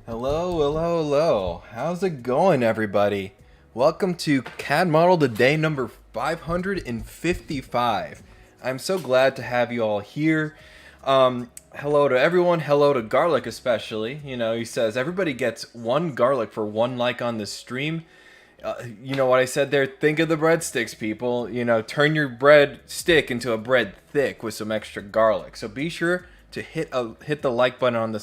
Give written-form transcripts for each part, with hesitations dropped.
Hello, hello, hello. How's it going, everybody? Welcome to CAD Model Today number 555. I'm so glad to have you all here. Hello to everyone. Hello to Garlic, especially. You know, he says everybody gets one garlic for one like on this stream. You know what I said there? Think of the breadsticks, people. You know, turn your bread stick into a bread thick with some extra garlic. So be sure to hit the like button on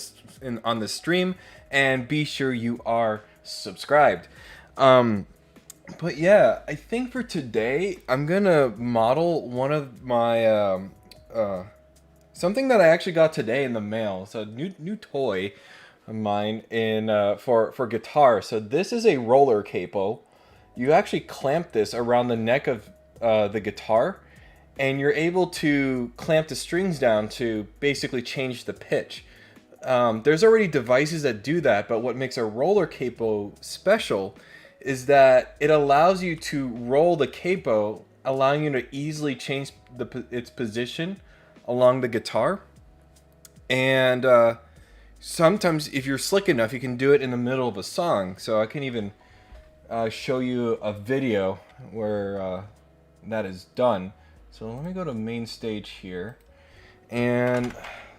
on the stream, and be sure you are subscribed. Um, but yeah, I think for today I'm gonna model one of my something that I actually got today in the mail. It's a new toy of mine in for guitar. So this is a roller capo. You actually clamp this around the neck of the guitar, and you're able to clamp the strings down to basically change the pitch. There's already devices that do that, but what makes a roller capo special is that it allows you to roll the capo, allowing you to easily change its position along the guitar. And sometimes, if you're slick enough, you can do it in the middle of a song. So I can even show you a video where that is done. So let me go to main stage here, and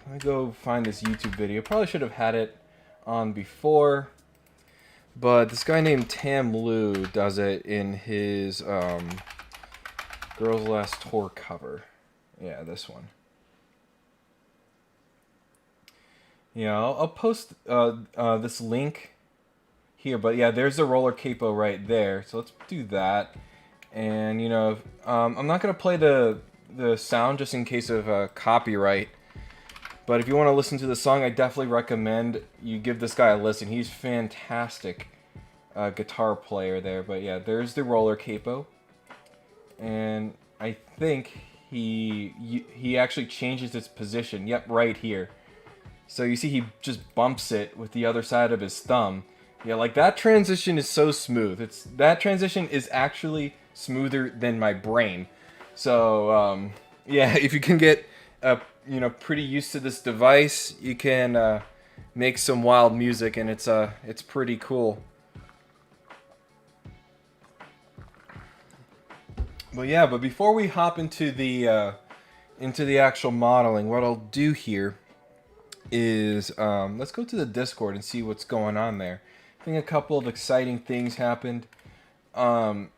let me go find this YouTube video. Probably should have had it on before, but this guy named Tam Lu does it in his Girls Last Tour cover. Yeah, this one. Yeah, I'll post this link here, but yeah, there's the roller capo right there. So let's do that. And you know, I'm not gonna play the sound just in case of copyright. But if you want to listen to the song, I definitely recommend you give this guy a listen. He's fantastic guitar player there. But yeah, there's the roller capo, and I think he actually changes its position. Yep, right here. So you see, he just bumps it with the other side of his thumb. Yeah, like that transition is so smooth. That transition is actually smoother than my brain. So yeah, if you can get pretty used to this device, you can make some wild music, and it's pretty cool. But before we hop into the actual modeling, what I'll do here is let's go to the Discord and see what's going on there. I think a couple of exciting things happened. Um,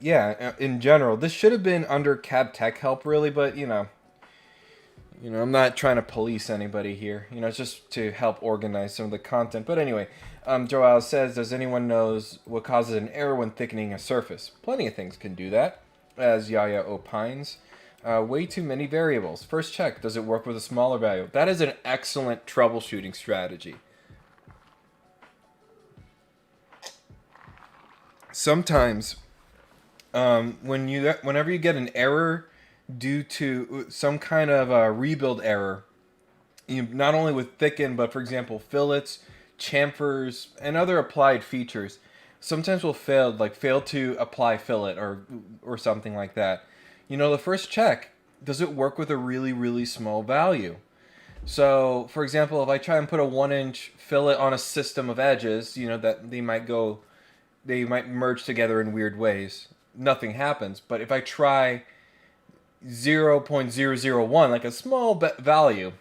yeah, in general, this should have been under CAD Tech Help, really, but I'm not trying to police anybody here. It's just to help organize some of the content. But anyway, Joel says, does anyone knows what causes an error when thickening a surface? Plenty of things can do that, as Yaya opines. Way too many variables. First check, does it work with a smaller value? That is an excellent troubleshooting strategy. Sometimes, whenever you get an error due to some kind of rebuild error, not only with thicken, but for example, fillets, chamfers, and other applied features, sometimes will fail to apply fillet or something like that. The first check, does it work with a really, really small value? So, for example, if I try and put a 1-inch fillet on a system of edges, that they might merge together in weird ways. Nothing happens. But if I try 0.001, like a small value,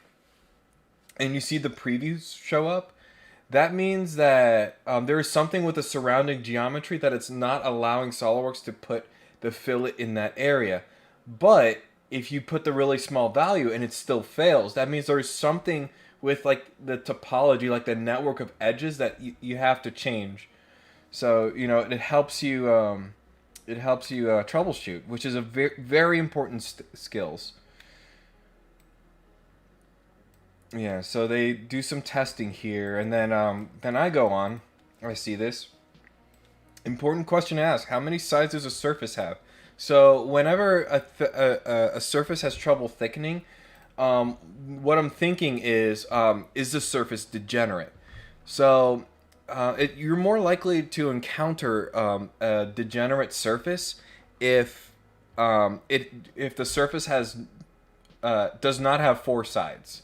and you see the previews show up, that means that there is something with the surrounding geometry that it's not allowing SOLIDWORKS to put the fillet in that area. But if you put the really small value and it still fails, that means there's something with like the topology, like the network of edges that you have to change. So it helps you troubleshoot, which is a very important skills. Yeah, so they do some testing here, and then I go on. I see this important question to ask: how many sides does a surface have? So whenever a surface has trouble thickening, what I'm thinking is the surface degenerate? So you're more likely to encounter a degenerate surface if if the surface has does not have four sides.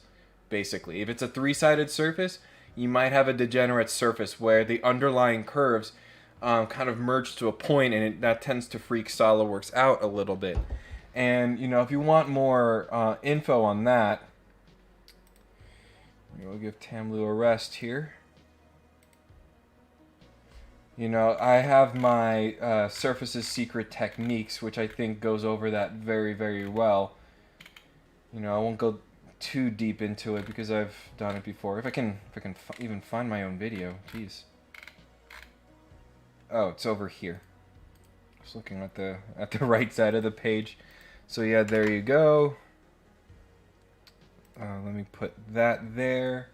basically. If it's a three-sided surface, you might have a degenerate surface where the underlying curves kind of merge to a point, and that tends to freak SolidWorks out a little bit. And, you know, if you want more info on that, we'll give Tamlu a rest here. You know, I have my Surface's Secret Techniques, which I think goes over that very, very well. You know, I won't go too deep into it because I've done it before. If I can even find my own video, jeez. Oh, it's over here. I was looking at the right side of the page. So yeah, there you go. Let me put that there.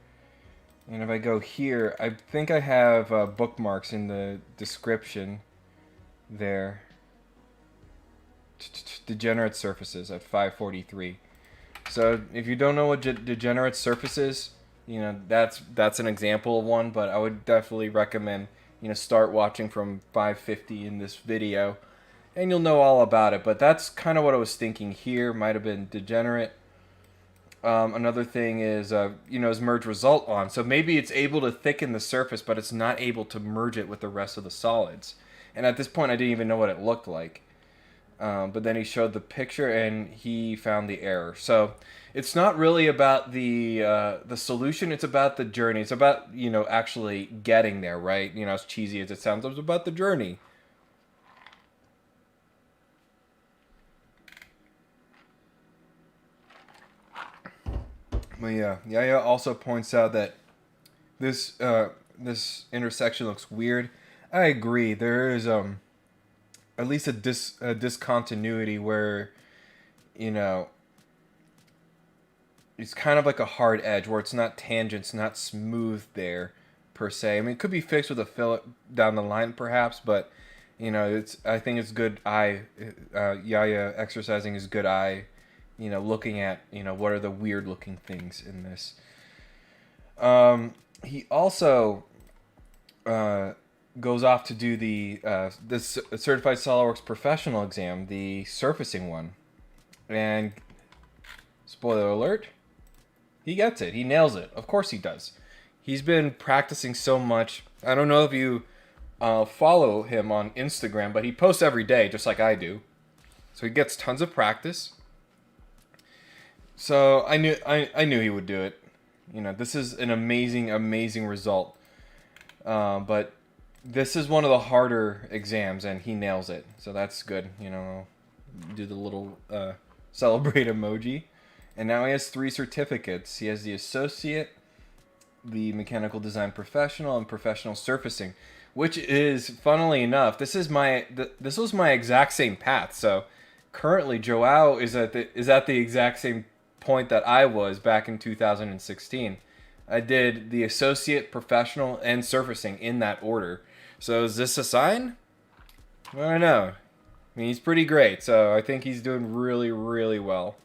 And if I go here, I think I have bookmarks in the description there. Degenerate surfaces at 543. So if you don't know what degenerate surface is, you know, that's an example of one, but I would definitely recommend, you know, start watching from 550 in this video, and you'll know all about it. But that's kind of what I was thinking here. Might have been degenerate. Another thing is, you know, is merge result on. So maybe it's able to thicken the surface, but it's not able to merge it with the rest of the solids. And at this point, I didn't even know what it looked like. But then he showed the picture, and he found the error. So it's not really about the solution. It's about the journey. It's about, you know, actually getting there, right? You know, as cheesy as it sounds, it's about the journey. But yeah, Yaya also points out that this this intersection looks weird. I agree. There is at least a discontinuity where, you know, it's kind of like a hard edge where it's not tangents, not smooth there per se. I mean, it could be fixed with a fillet down the line perhaps, but you know, I think it's good eye. Yaya exercising his good eye. You know, looking at, you know, what are the weird looking things in this. He also goes off to do the Certified SolidWorks Professional exam, the surfacing one. And, spoiler alert, he gets it. He nails it. Of course he does. He's been practicing so much. I don't know if you follow him on Instagram, but he posts every day, just like I do. So he gets tons of practice. So I knew he would do it. You know, this is an amazing result. But this is one of the harder exams, and he nails it. So that's good. You know, do the little celebrate emoji. And now he has 3 certificates. He has the Associate, the Mechanical Design Professional, and Professional Surfacing, which is, funnily enough, this was my exact same path. So currently, Joao is at the exact same point that I was back in 2016. I did the Associate, Professional, and Surfacing in that order. So is this a sign? I don't know. I mean, he's pretty great, so I think he's doing really, really well.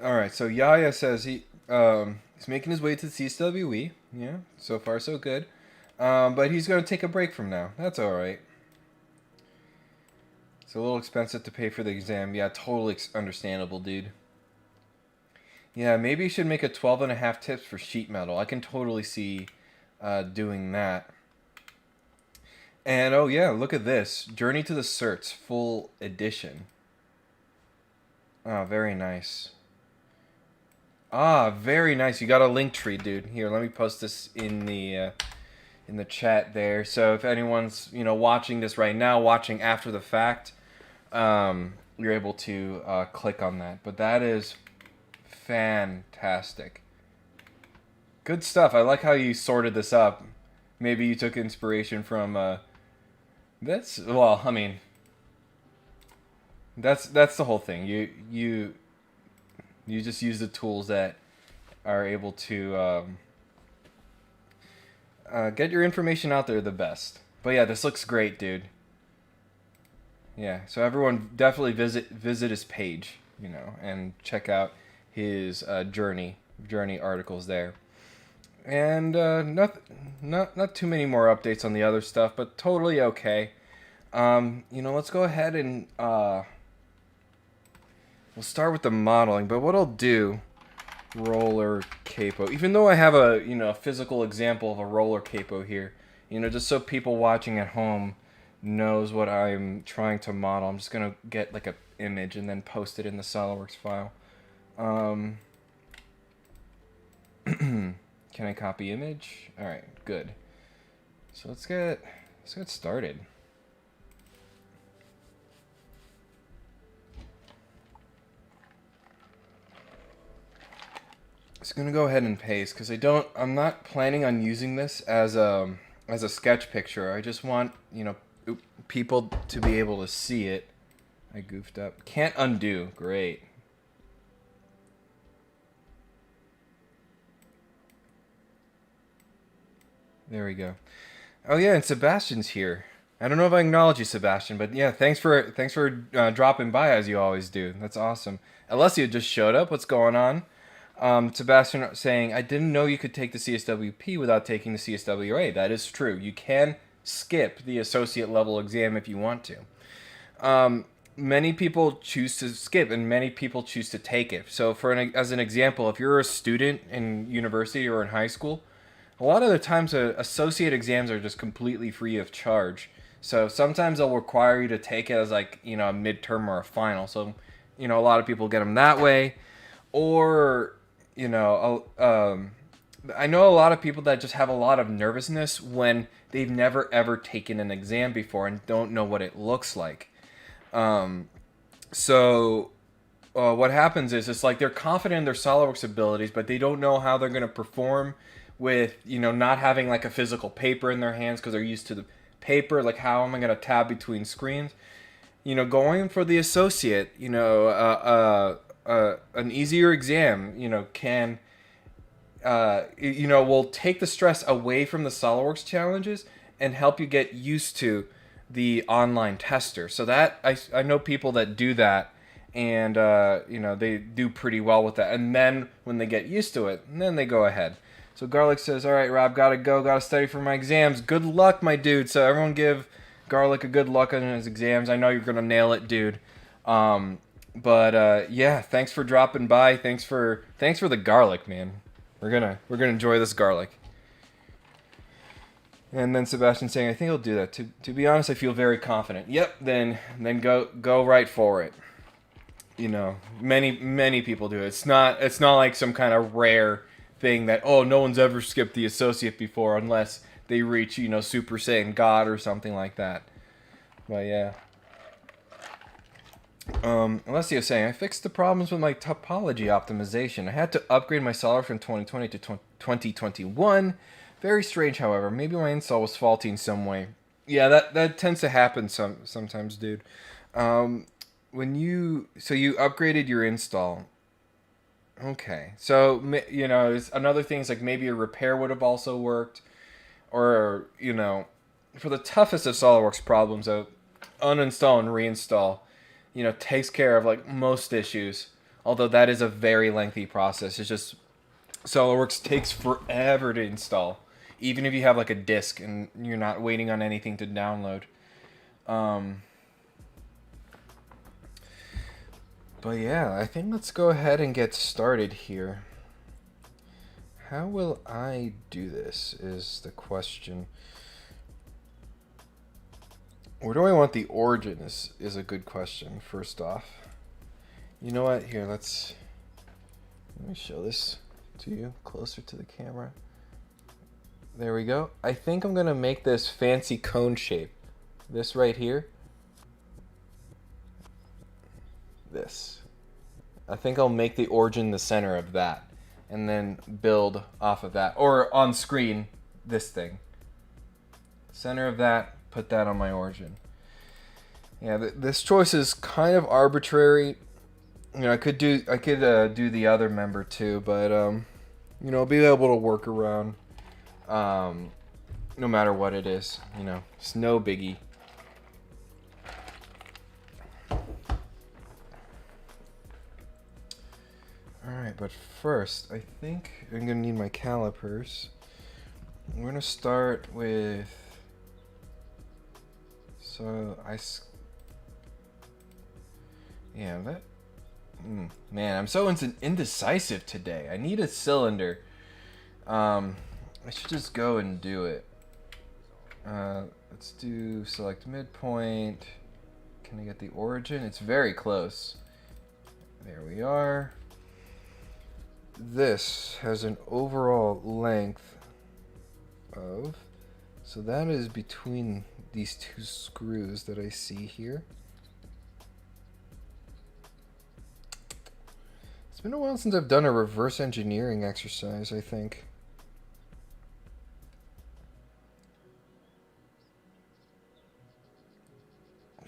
Alright, so Yaya says he's making his way to the CSWE. Yeah, so far so good. But he's going to take a break from now. That's alright. It's a little expensive to pay for the exam. Yeah, totally understandable, dude. Yeah, maybe you should make a 12.5 tips for sheet metal. I can totally see doing that. And oh yeah, look at this. Journey to the Certs, full edition. Oh, very nice. Ah, very nice. You got a link tree, dude. Here, let me post this in the chat there. So if anyone's, you know, watching this right now, watching after the fact, you're able to click on that. But that is fantastic. Good stuff. I like how you sorted this up. Maybe you took inspiration from that's, well, I mean, that's the whole thing. You just use the tools that are able to get your information out there the best. But yeah, this looks great, dude. Yeah, so everyone definitely visit his page, you know, and check out his journey articles there. And not too many more updates on the other stuff, but totally okay. You know, let's go ahead and we'll start with the modeling, but what I'll do, roller capo, even though I have a, you know, a physical example of a roller capo here, you know, just so people watching at home knows what I'm trying to model. I'm just gonna get like a image and then post it in the SolidWorks file. Can I copy image? All right, good. So let's get started. Just gonna go ahead and paste because I'm not planning on using this as a sketch picture. I just want, you know, people to be able to see it. I goofed up. Can't undo. Great. There we go. Oh yeah, and Sebastian's here. I don't know if I acknowledge you, Sebastian, but yeah, thanks for dropping by as you always do. That's awesome. Alessio just showed up. What's going on? Sebastian saying, I didn't know you could take the CSWP without taking the CSWA. That is true. You can skip the associate level exam if you want to. Many people choose to skip and many people choose to take it. So as an example, if you're a student in university or in high school, a lot of the times associate exams are just completely free of charge. So sometimes they'll require you to take it as like, you know, a midterm or a final. So, you know, a lot of people get them that way. Or, you know, I know a lot of people that just have a lot of nervousness when they've never ever taken an exam before and don't know what it looks like. So what happens is it's like they're confident in their SolidWorks abilities, but they don't know how they're going to perform with, you know, not having like a physical paper in their hands because they're used to the paper. Like, how am I going to tab between screens? You know, going for the associate, you know, an easier exam, you know, can, you know, will take the stress away from the SolidWorks challenges and help you get used to the online tester. So that I know people that do that, and you know, they do pretty well with that. And then when they get used to it, then they go ahead. So Garlic says, all right, Rob, gotta study for my exams. Good luck, my dude. So everyone give Garlic a good luck on his exams. I know you're gonna nail it, dude. But yeah, thanks for dropping by. Thanks for the garlic, man. We're gonna enjoy this garlic. And then Sebastian saying, I think he'll do that. To be honest, I feel very confident. Yep, then go right for it. You know, many people do it. It's not like some kind of rare thing that, oh, no one's ever skipped the associate before unless they reach, you know, Super Saiyan God or something like that. But yeah. Alessio saying, I fixed the problems with my topology optimization. I had to upgrade my SolidWorks from 2020 to 2021. Very strange, however. Maybe my install was faulty in some way. Yeah, that tends to happen sometimes, dude. When you upgraded your install. Okay, so you know, another thing is like maybe a repair would have also worked, or you know, for the toughest of SolidWorks problems, uninstall and reinstall, you know, takes care of like most issues. Although that is a very lengthy process. It's just SolidWorks takes forever to install, even if you have like a disk and you're not waiting on anything to download. But yeah, I think let's go ahead and get started here. How will I do this is the question. Where do I want the origin is a good question, first off. You know what? Here, let me show this to you closer to the camera. There we go. I think I'm going to make this fancy cone shape. This right here. This. I think I'll make the origin the center of that and then build off of that. Or on screen, this thing. Center of that, put that on my origin. Yeah, this choice is kind of arbitrary. You know, I could do the other member too, but you know, I'll be able to work around no matter what it is. You know, it's no biggie. Alright, but first, I think I'm going to need my calipers. I'm going to start with... So, yeah, Man, I'm so indecisive today. I need a cylinder. I should just go and do it. Let's do select midpoint. Can I get the origin? It's very close. There we are. This has an overall length of, so that is between these two screws that I see here. It's been a while since I've done a reverse engineering exercise, I think.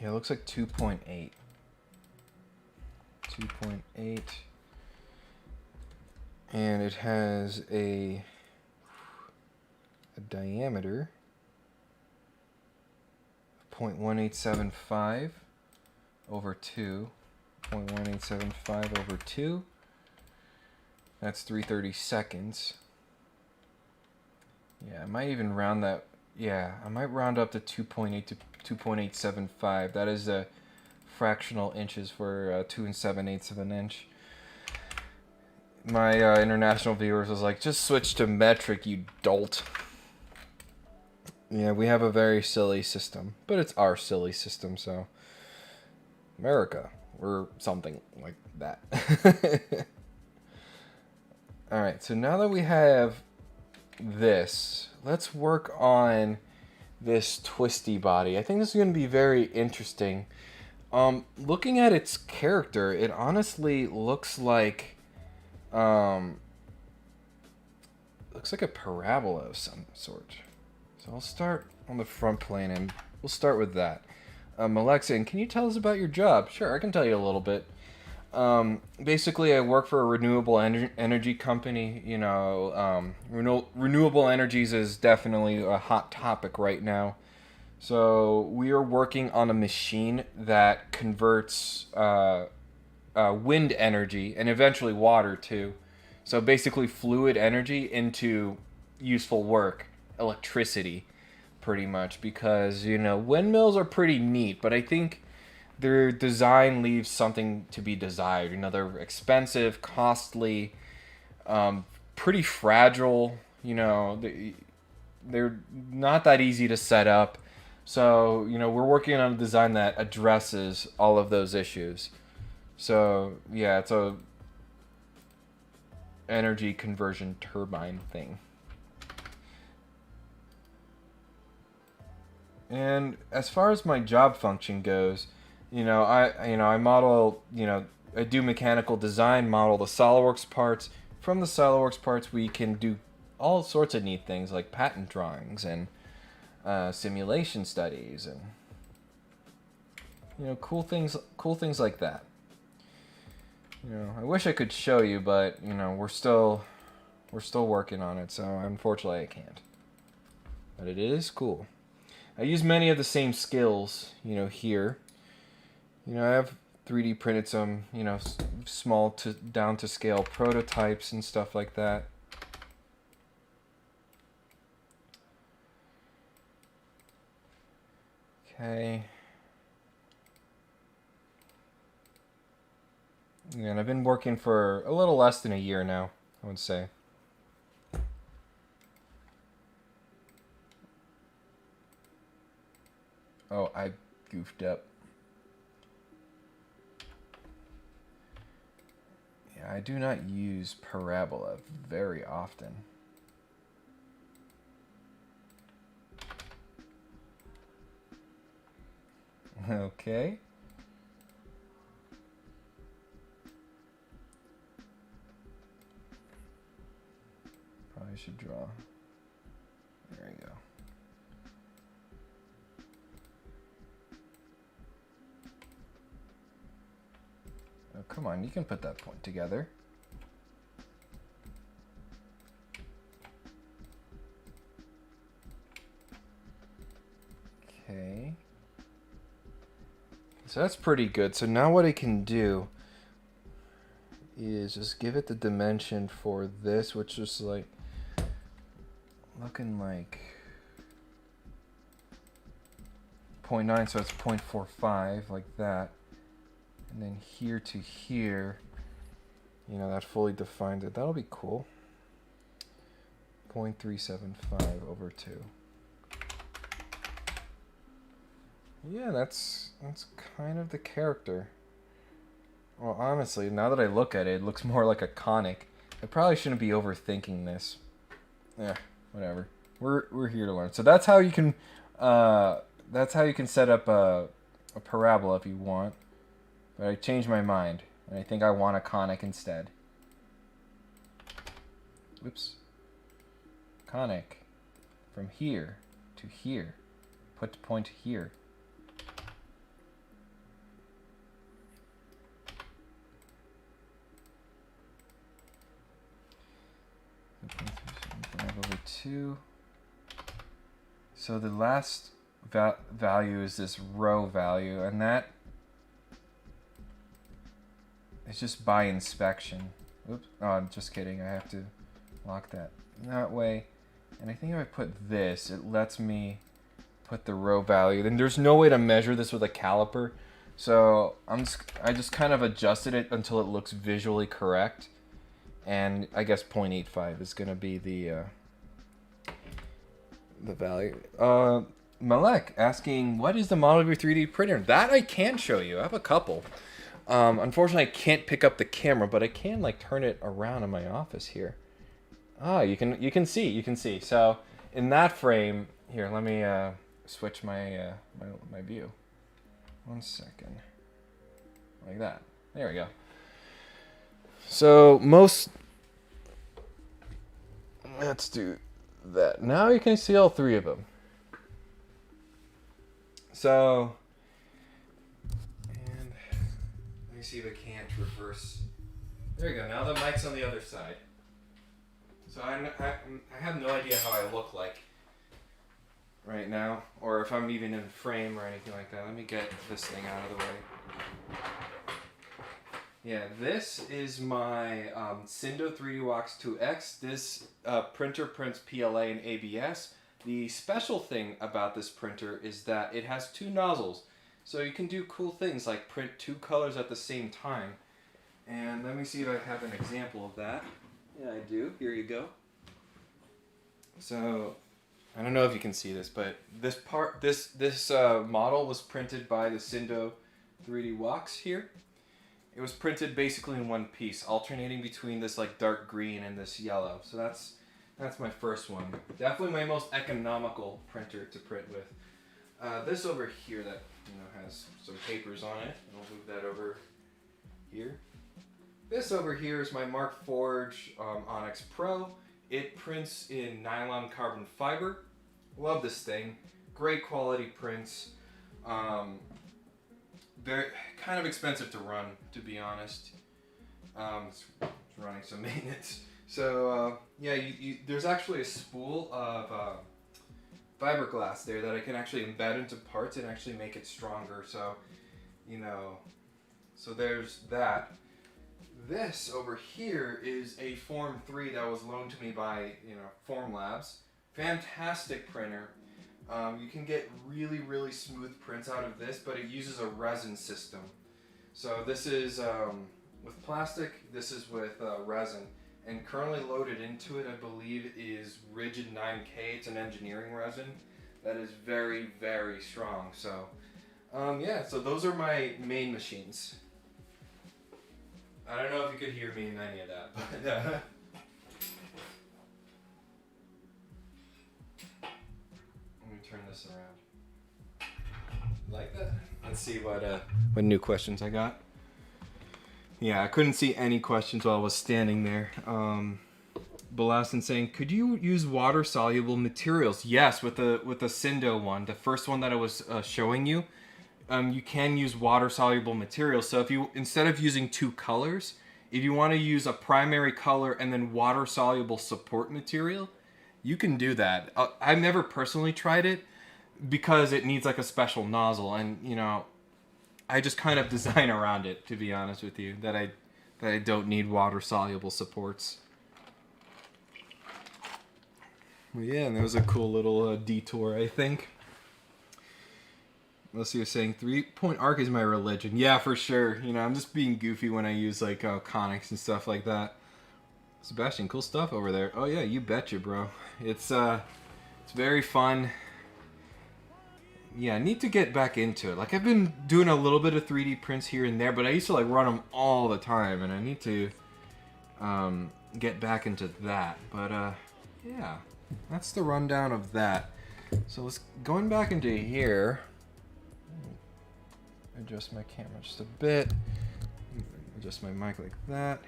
Yeah, it looks like 2.8. 2.8. And it has a diameter of 0.1875 over 2. 0.1875 over 2. That's 3/32. Yeah, I might even round that. Yeah, I might round up to 2.8 to 2.875. That is fractional inches for 2 7/8 of an inch. My international viewers was like, just switch to metric, you dolt. Yeah, we have a very silly system, but it's our silly system, so America, or something like that. Alright, so now that we have this, let's work on this twisty body. I think this is going to be very interesting. Looking at its character, it honestly looks like a parabola of some sort. So I'll start on the front plane and we'll start with that. Alexa, can you tell us about your job? Sure, I can tell you a little bit. Basically, I work for a renewable energy company. You know, renewable energies is definitely a hot topic right now. So we are working on a machine that converts wind energy and eventually water too. So basically, fluid energy into useful work, electricity, pretty much. Because you know, windmills are pretty neat, but I think their design leaves something to be desired. You know, they're expensive, costly, pretty fragile. You know, they're not that easy to set up. So, you know, we're working on a design that addresses all of those issues. So, yeah, it's a energy conversion turbine thing. And as far as my job function goes, I model, I do mechanical design, model the SOLIDWORKS parts. From the SOLIDWORKS parts, we can do all sorts of neat things like patent drawings and simulation studies and cool things like that. I wish I could show you, but we're still working on it, so unfortunately I can't. But it is cool. I use many of the same skills, here. I have 3D printed some, small to down to scale prototypes and stuff like that. Okay. And I've been working for a little less than a year now, I would say. Oh, I goofed up. Yeah, I do not use parabola very often. Okay. Probably should draw. There we go. Oh, come on, you can put that point together. Okay. So that's pretty good. So now what I can do is just give it the dimension for this, which is like looking like 0.9, so it's 0.45, like that. and then here to here, you know, that fully defines it. That'll be cool. 0.375 over 2. Yeah, that's kind of the character. Well, honestly, now that I look at it, it looks more like a conic. I probably shouldn't be overthinking this. Yeah, whatever. We're here to learn. So that's how you can set up a parabola if you want. But I changed my mind, and I think I want a conic instead. Oops. Conic from here to here. Put the point here. Over 2. So the last value is this row value, and that is just by inspection. Oops. Oh, I'm just kidding. I have to lock that way. And I think if I put this, it lets me put the row value. Then there's no way to measure this with a caliper. So I just kind of adjusted it until it looks visually correct. And I guess 0.85 is going to be the value. Malek asking, what is the model of your 3D printer? That I can show you. I have a couple. Unfortunately, I can't pick up the camera, but I can like turn it around in my office here. Ah, you can see. So in that frame, here, let me switch my my view. 1 second. Like that. There we go. So let's do that. Now you can see all 3 of them. So, and let me see if I can't reverse. There you go. Now the mic's on the other side. So I have no idea how I look like right now, or if I'm even in frame or anything like that. Let me get this thing out of the way. Yeah, this is my Cindo 3DWalks 2X. This printer prints PLA and ABS. The special thing about this printer is that it has 2 nozzles. So you can do cool things like print 2 colors at the same time. And let me see if I have an example of that. Yeah, I do. Here you go. So, I don't know if you can see this, but this model was printed by the Cindo 3DWalks here. It was printed basically in one piece, alternating between this like dark green and this yellow. So that's my first one. Definitely my most economical printer to print with. This over here that has some papers on it, and I'll move that over here. This over here is my Markforged Onyx Pro. It prints in nylon carbon fiber. Love this thing. Great quality prints. Very kind of expensive to run, to be honest. It's running some maintenance. So yeah, there's actually a spool of fiberglass there that I can actually embed into parts and actually make it stronger. So so there's that. This over here is a Form 3 that was loaned to me by Formlabs. Fantastic printer. You can get really, really smooth prints out of this, but it uses a resin system. So this is with plastic, this is with resin. And currently loaded into it, I believe, is Rigid 9K. It's an engineering resin that is very, very strong. So, yeah, so those are my main machines. I don't know if you could hear me in any of that, but let me turn this around. Like that? Let's see what new questions I got. Yeah, I couldn't see any questions while I was standing there. Belasin saying, could you use water-soluble materials? Yes, with the Cindo one, the first one that I was showing you. You can use water-soluble materials. So if you, instead of using 2 colors, if you want to use a primary color and then water-soluble support material, you can do that. I've never personally tried it because it needs like a special nozzle, and I just kind of design around it, to be honest with you, that I don't need water-soluble supports. Well, yeah, and that was a cool little detour, I think. Unless you're saying 3-point arc is my religion. Yeah, for sure. You know, I'm just being goofy when I use like conics and stuff like that. Sebastian, cool stuff over there. Oh yeah, you betcha, bro. It's very fun. Yeah, I need to get back into it. Like I've been doing a little bit of 3D prints here and there, but I used to like run them all the time, and I need to get back into that. But yeah, that's the rundown of that. So let's going back into here. Adjust my camera just a bit. Adjust my mic like that.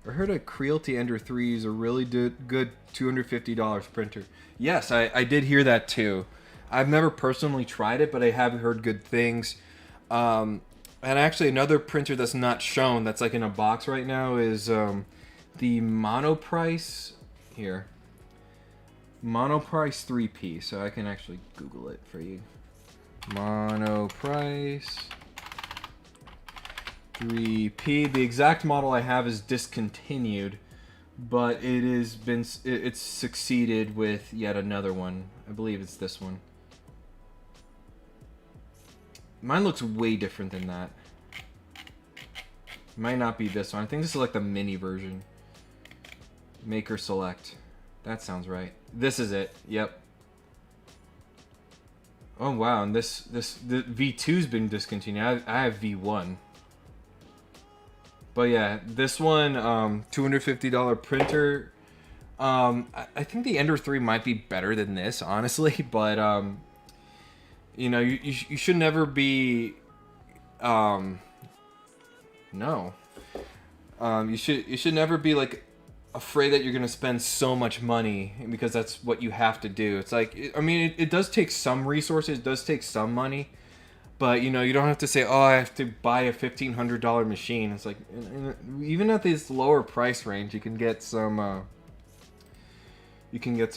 I heard a Creality Ender 3 is a really good $250 printer. Yes, I did hear that too. I've never personally tried it, but I have heard good things. And actually, another printer that's not shown, that's like in a box right now, is the Monoprice. Here. Monoprice 3P. So I can actually Google it for you. Monoprice 3P. The exact model I have is discontinued, but it's succeeded with yet another one. I believe it's this one. Mine looks way different than that. Might not be this one. I think this is like the mini version. Maker Select. That sounds right. This is it. Yep. Oh wow, and the V2's been discontinued. I have V1. But yeah, this one, $250 printer. I think the Ender 3 might be better than this, honestly. But you know, you should never be no. You should never be like afraid that you're gonna spend so much money because that's what you have to do. It's like, I mean, it does take some resources, it does take some money, but you know, you don't have to say, oh, I have to buy a $1,500 machine. It's like, even at this lower price range, you can get some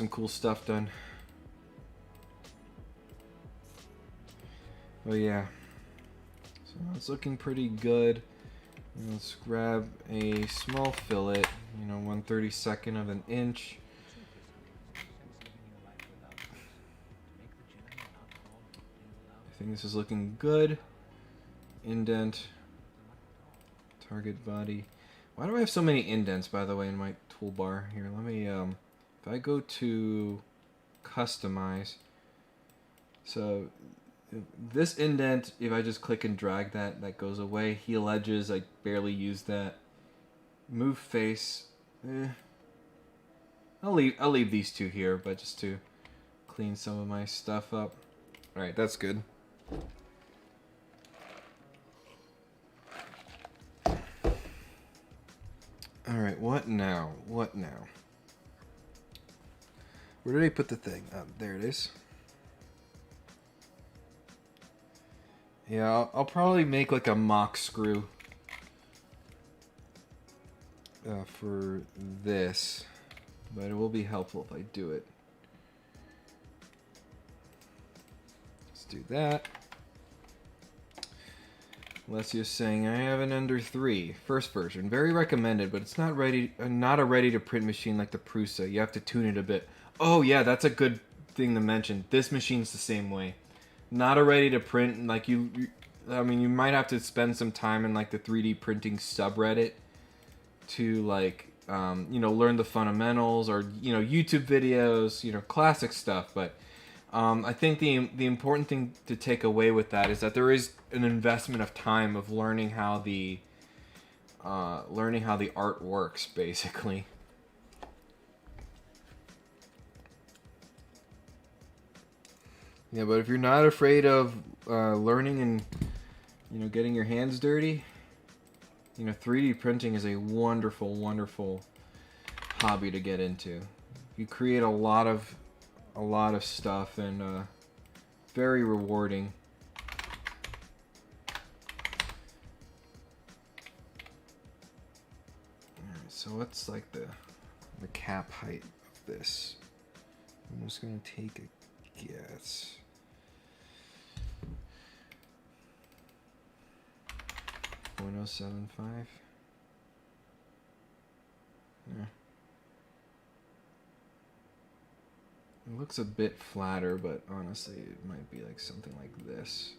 cool stuff done. Oh yeah, so it's looking pretty good. Let's grab a small fillet, you know, 1/32 of an inch. I think this is looking good. Indent, target body. Why do I have so many indents, by the way, in my toolbar here? Let me, if I go to customize, so this indent, if I just click and drag that goes away. Heel edges, I barely use that. Move face, I'll leave these two here, but just to clean some of my stuff up. All right, that's good. All right, what now? What now? Where did I put the thing? Oh, there it is. Yeah, I'll probably make like a mock screw for this, but it will be helpful if I do it. Let's do that. Alessia's saying, I have an Ender 3, first version, very recommended, but it's not a ready to print machine like the Prusa. You have to tune it a bit. Oh yeah, that's a good thing to mention. This machine's the same way. Not a ready to print, like I mean, you might have to spend some time in like the 3D printing subreddit to like, you know, learn the fundamentals, or, you know, YouTube videos, you know, classic stuff. But I think the important thing to take away with that is that there is an investment of time of learning how the art works, basically. Yeah, but if you're not afraid of learning and, you know, getting your hands dirty, you know, 3D printing is a wonderful, wonderful hobby to get into. You create a lot of stuff, and very rewarding. Alright, so what's like the cap height of this? I'm just gonna take a guess. 0.075. Yeah. It looks a bit flatter, but honestly, it might be like something like this.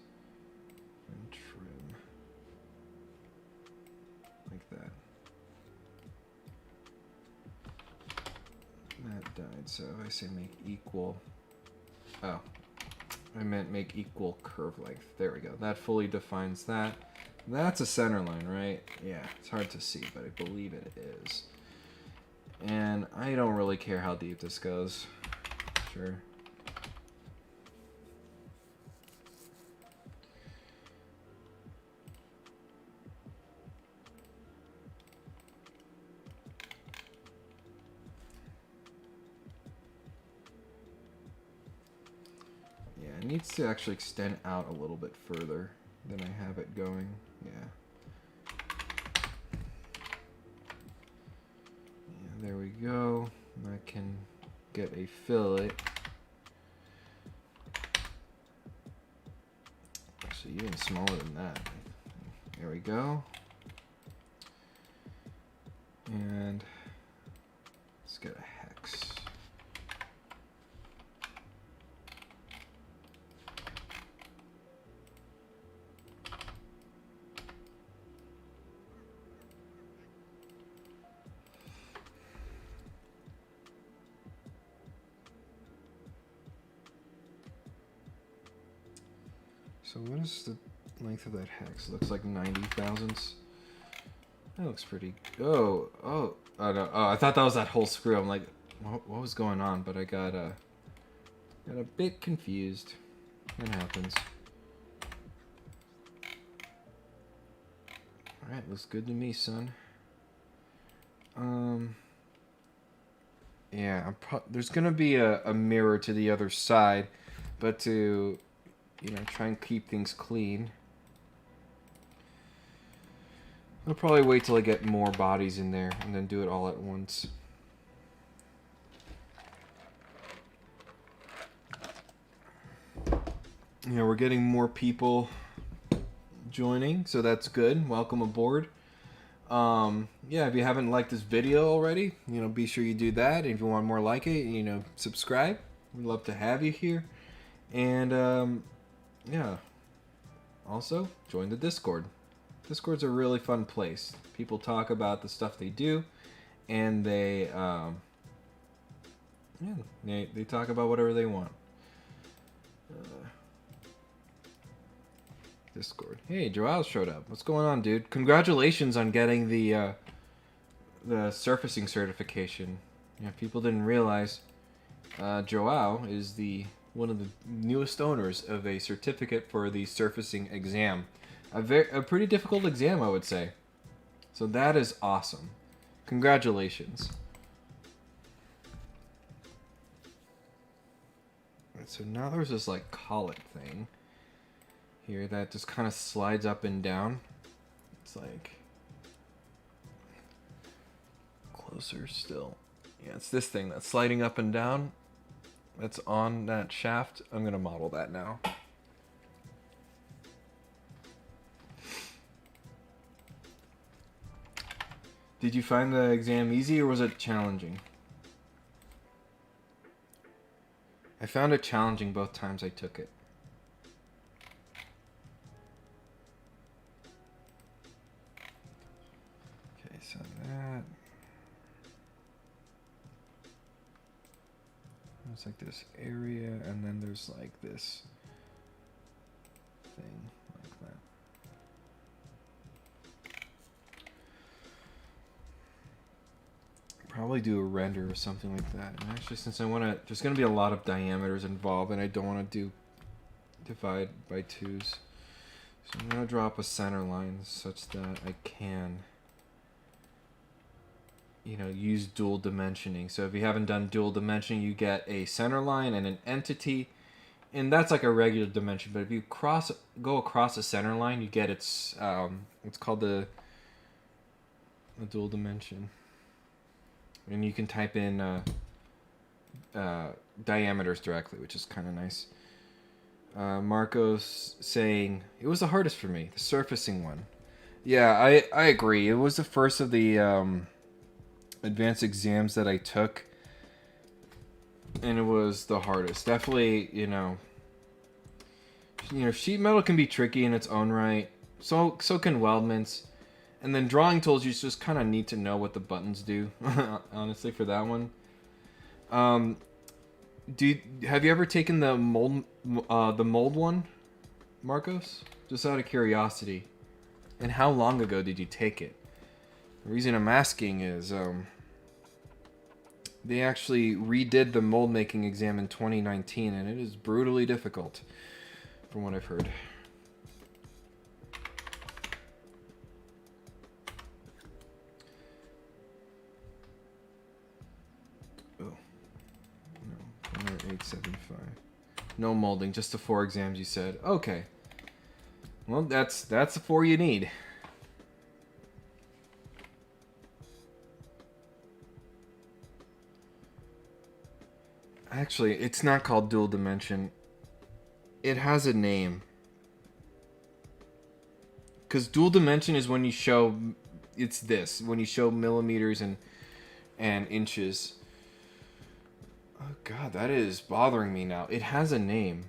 Alright, so if I say make equal... Oh. I meant make equal curve length. There we go. That fully defines that. That's a center line, right? Yeah, it's hard to see, but I believe it is. And I don't really care how deep this goes. Sure. Yeah, it needs to actually extend out a little bit further than I have it going. Yeah. There we go. I can get a fillet. Actually, even smaller than that. There we go. And let's get a hex. So what is the length of that hex? Looks like 90 thousandths. That looks pretty. Oh, no. Oh, I thought that was that whole screw. I'm like, what was going on? But I got a bit confused. It happens. All right, looks good to me, son. Yeah, there's gonna be a mirror to the other side, but to try and keep things clean, I'll probably wait till I get more bodies in there and then do it all at once. We're getting more people joining, so that's good. Welcome aboard. Yeah, if you haven't liked this video already, be sure you do that. If you want more like it, subscribe. We'd love to have you here. And, yeah. Also, join the Discord. Discord's a really fun place. People talk about the stuff they do, and they talk about whatever they want. Discord. Hey, Joao showed up. What's going on, dude? Congratulations on getting the surfacing certification. People didn't realize Joao is one of the newest owners of a certificate for the surfacing exam. A pretty difficult exam, I would say. So that is awesome. Congratulations. Alright, so now there's this like collet thing here that just kind of slides up and down. It's like closer still. Yeah, it's this thing that's sliding up and down. That's on that shaft. I'm gonna model that now. Did you find the exam easy or was it challenging? I found it challenging both times I took it. Okay, so that... There's like this area and then there's like this thing like that. Probably do a render or something like that. And actually, since there's going to be a lot of diameters involved, and I don't want to divide by twos, so I'm going to drop a center line such that I can, use dual dimensioning. So if you haven't done dual dimensioning, you get a center line and an entity, and that's like a regular dimension. But if you go across a center line, you get it's called the dual dimension. And you can type in diameters directly, which is kind of nice. Marco's saying, it was the hardest for me, the surfacing one. Yeah, I agree. It was the first of the advanced exams that I took. And it was the hardest. Definitely, sheet metal can be tricky in its own right. So can weldments. And then drawing tools, you just kind of need to know what the buttons do, honestly, for that one. Um, have you ever taken the mold one, Marcos? Just out of curiosity. And how long ago did you take it? The reason I'm asking is they actually redid the mold making exam in 2019, and it is brutally difficult, from what I've heard. Oh, no, 875. No molding, just the 4 exams you said. Okay. Well, that's the 4 you need. Actually, it's not called dual dimension. It has a name. Because dual dimension is when you show... It's this. When you show millimeters and inches. Oh god, that is bothering me now. It has a name.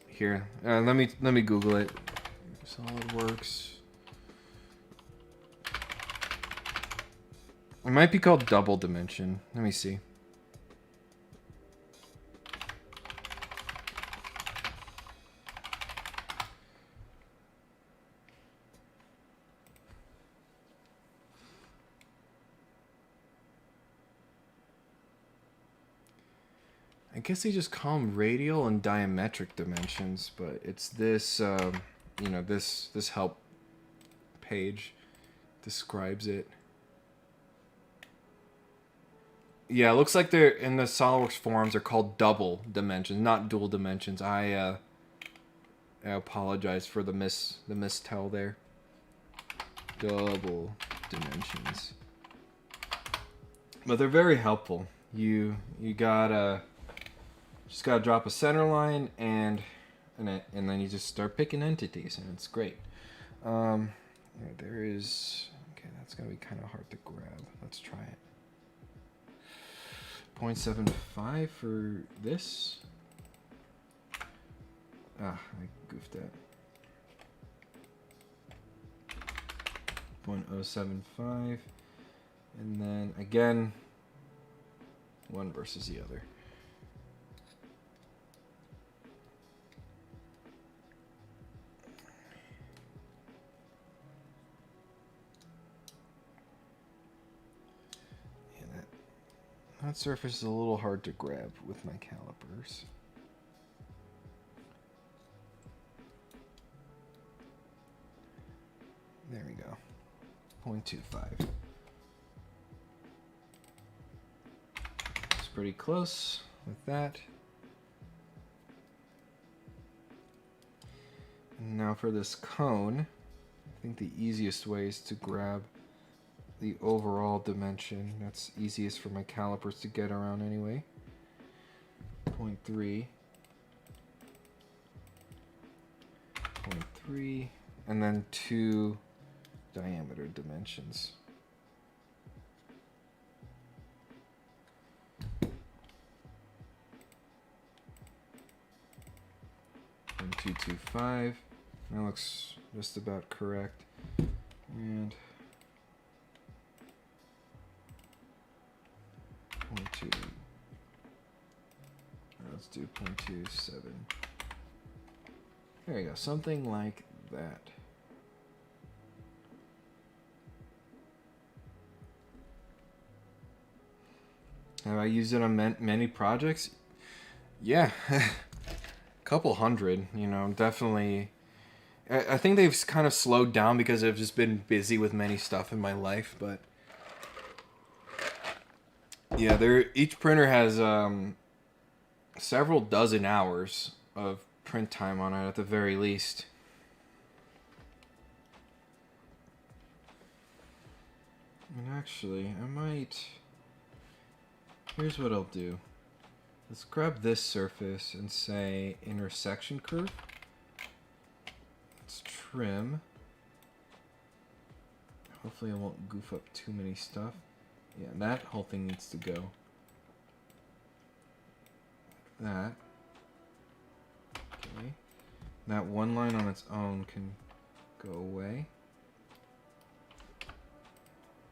Here, let me Google it. SolidWorks. It might be called double dimension. Let me see. I guess they just call them radial and diametric dimensions, but it's this, you know, this help page describes it. Yeah, it looks like they're in the SolidWorks forums are called double dimensions, not dual dimensions. I apologize for the mistell there. Double dimensions, but they're very helpful. You gotta just gotta drop a center line and then you just start picking entities, and it's great. Yeah, there is, okay, that's gonna be kind of hard to grab. Let's try it. 0.75 for this. Ah, I goofed that. 0.075, and then again, one versus the other. That surface is a little hard to grab with my calipers. There we go. 0.25. It's pretty close with that. And now for this cone, I think the easiest way is to grab the overall dimension. That's easiest for my calipers to get around anyway. 0.3. 0.3. And then 2 diameter dimensions. 225. That looks just about correct. And 0.2. Let's do 0.27. There you go, something like that. Have I used it on many projects? Yeah, couple hundred, you know, definitely. I think they've kind of slowed down because I've just been busy with many stuff in my life, but yeah, each printer has several dozen hours of print time on it at the very least. And actually, I might... Here's what I'll do. Let's grab this surface and say intersection curve. Let's trim. Hopefully I won't goof up too many stuff. Yeah, that whole thing needs to go. That. Okay. That one line on its own can go away.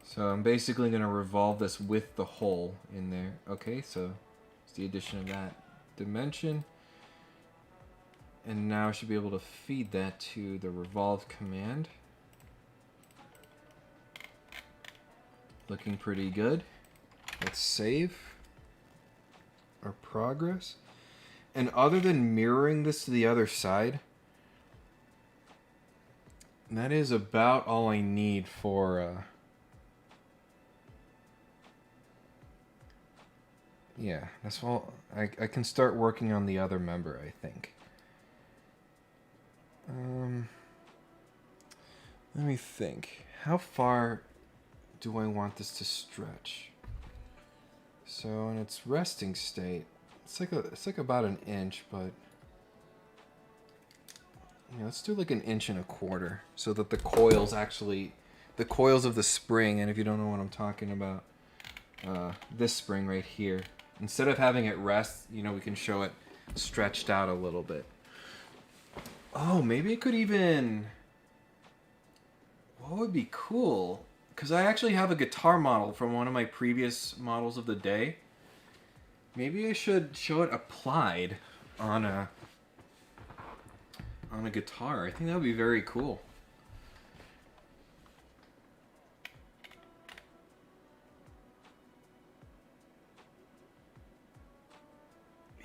So I'm basically going to revolve this with the hole in there. Okay, so it's the addition of that dimension. And now I should be able to feed that to the revolve command. Looking pretty good. Let's save our progress. And other than mirroring this to the other side, that is about all I need for... yeah, that's all. I can start working on the other member, I think. Let me think. How far do I want this to stretch? So in its resting state, it's like about an inch, but yeah, let's do like an inch and a quarter, so that the coils of the spring, and if you don't know what I'm talking about, this spring right here, instead of having it rest, you know, we can show it stretched out a little bit. Oh, maybe it could even... what would be cool? Because I actually have a guitar model from one of my previous models of the day. Maybe I should show it applied on a guitar. I think that would be very cool.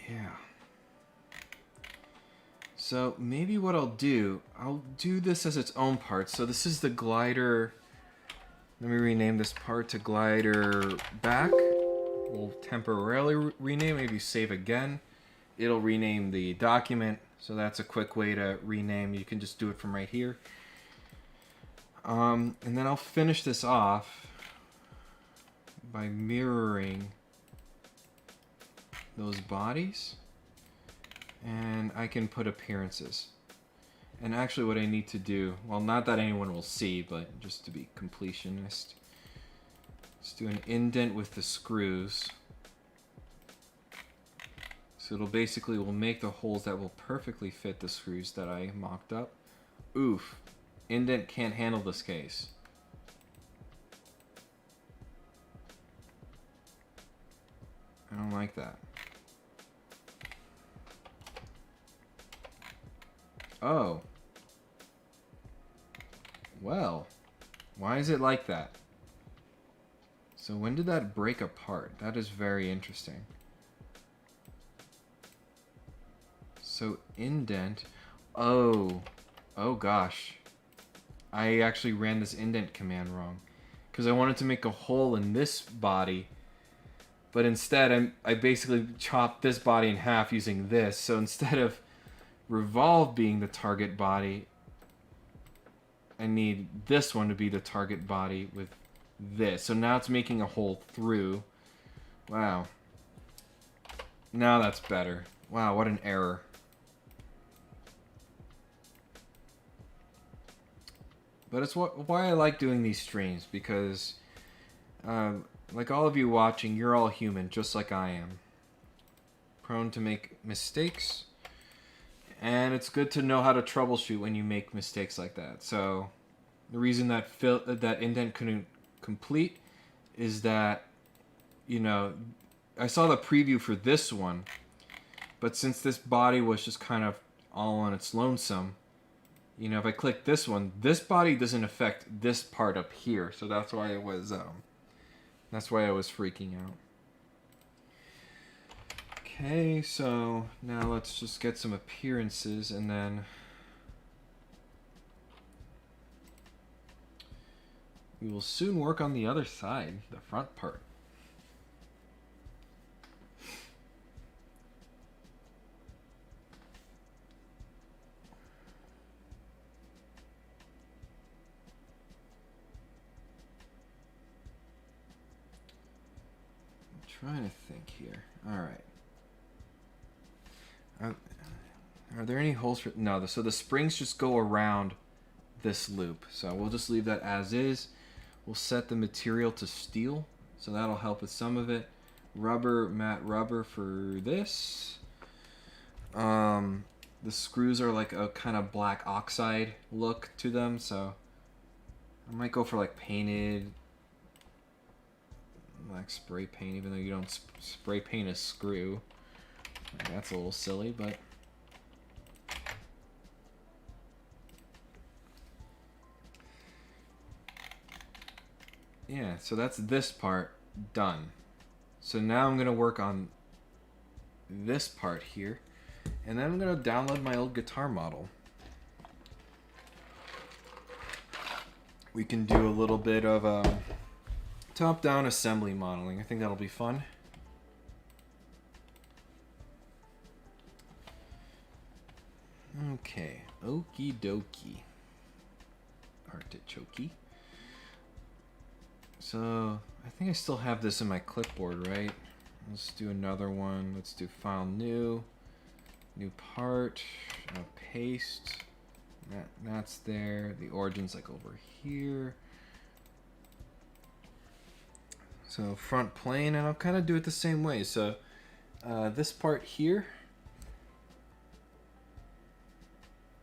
Yeah. So maybe what I'll do this as its own part. So this is the glider. Let me rename this part to glider back. We'll temporarily rename, maybe save again. It'll rename the document. So that's a quick way to rename. You can just do it from right here. And then I'll finish this off by mirroring those bodies. And I can put appearances. And actually what I need to do, well, not that anyone will see, but just to be completionist, let's do an indent with the screws. So it'll basically will make the holes that will perfectly fit the screws that I mocked up. Oof, indent can't handle this case. I don't like that. Oh. Well, why is it like that? So when did that break apart? That is very interesting. So indent. Oh gosh. I actually ran this indent command wrong. Because I wanted to make a hole in this body. But instead, I basically chopped this body in half using this. So instead of revolve being the target body, I need this one to be the target body with this. So now it's making a hole through. Wow. Now that's better. Wow, what an error. But it's why I like doing these streams, because like all of you watching, you're all human, just like I am. Prone to make mistakes. And it's good to know how to troubleshoot when you make mistakes like that. So the reason that that indent couldn't complete is that, you know, I saw the preview for this one, but since this body was just kind of all on its lonesome, you know, if I click this one, this body doesn't affect this part up here. So that's why I was freaking out. Okay, so now let's just get some appearances, and then we will soon work on the other side, the front part. I'm trying to think here. All right. Are there any holes for... No, so the springs just go around this loop. So we'll just leave that as is. We'll set the material to steel, so that'll help with some of it. Rubber, matte rubber for this. The screws are like a kind of black oxide look to them, so I might go for like painted Black spray paint, even though you don't spray paint a screw. That's a little silly, but... yeah, so that's this part done. So now I'm going to work on this part here. And then I'm going to download my old guitar model. We can do a little bit of top-down assembly modeling. I think that'll be fun. Okay, okie dokie. Artichoke. So, I think I still have this in my clipboard, right? Let's do another one. Let's do file new. New part. Paste. That's there. The origin's like over here. So front plane, and I'll kind of do it the same way. So this part here,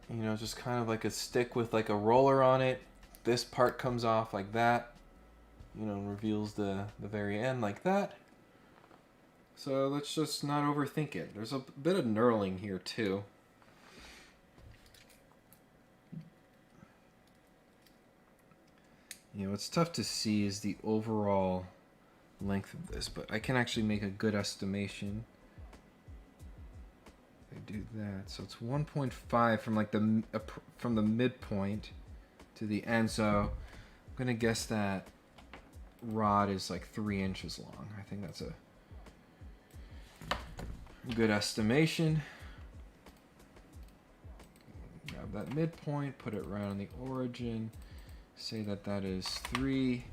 you know, just kind of like a stick with like a roller on it. This part comes off like that, you know, reveals the very end like that. So let's just not overthink it. There's a bit of knurling here too. You know, what's tough to see is the overall length of this, but I can actually make a good estimation. If I do that, so it's 1.5 from like from the midpoint to the end. So I'm gonna guess that rod is like 3 inches long. I think that's a good estimation. Grab that midpoint, put it right on the origin. Say that that is 3,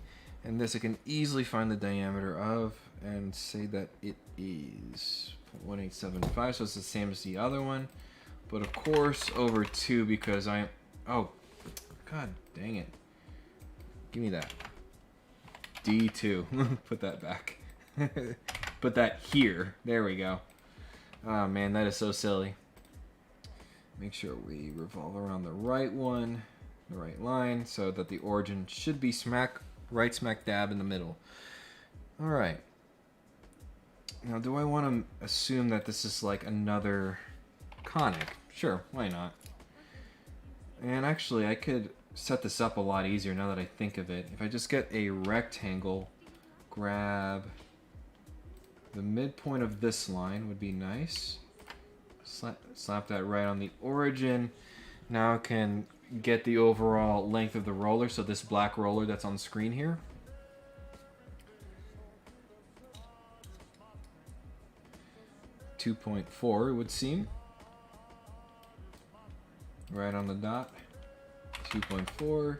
and this I can easily find the diameter of, and say that it is 0.1875, so it's the same as the other one, but of course over 2 because oh, god dang it. Give me that. D2. Put that back. Put that here. There we go. Oh man, that is so silly. Make sure we revolve around the right one. The right line, so that the origin should be right smack dab in the middle. All right. Now, do I want to assume that this is like another conic? Sure, why not? And actually, I could set this up a lot easier now that I think of it. If I just get a rectangle, grab the midpoint of this line would be nice. Slap that right on the origin. Now I can get the overall length of the roller, so this black roller that's on screen here. .4 it would seem. Right on the dot. 2.4.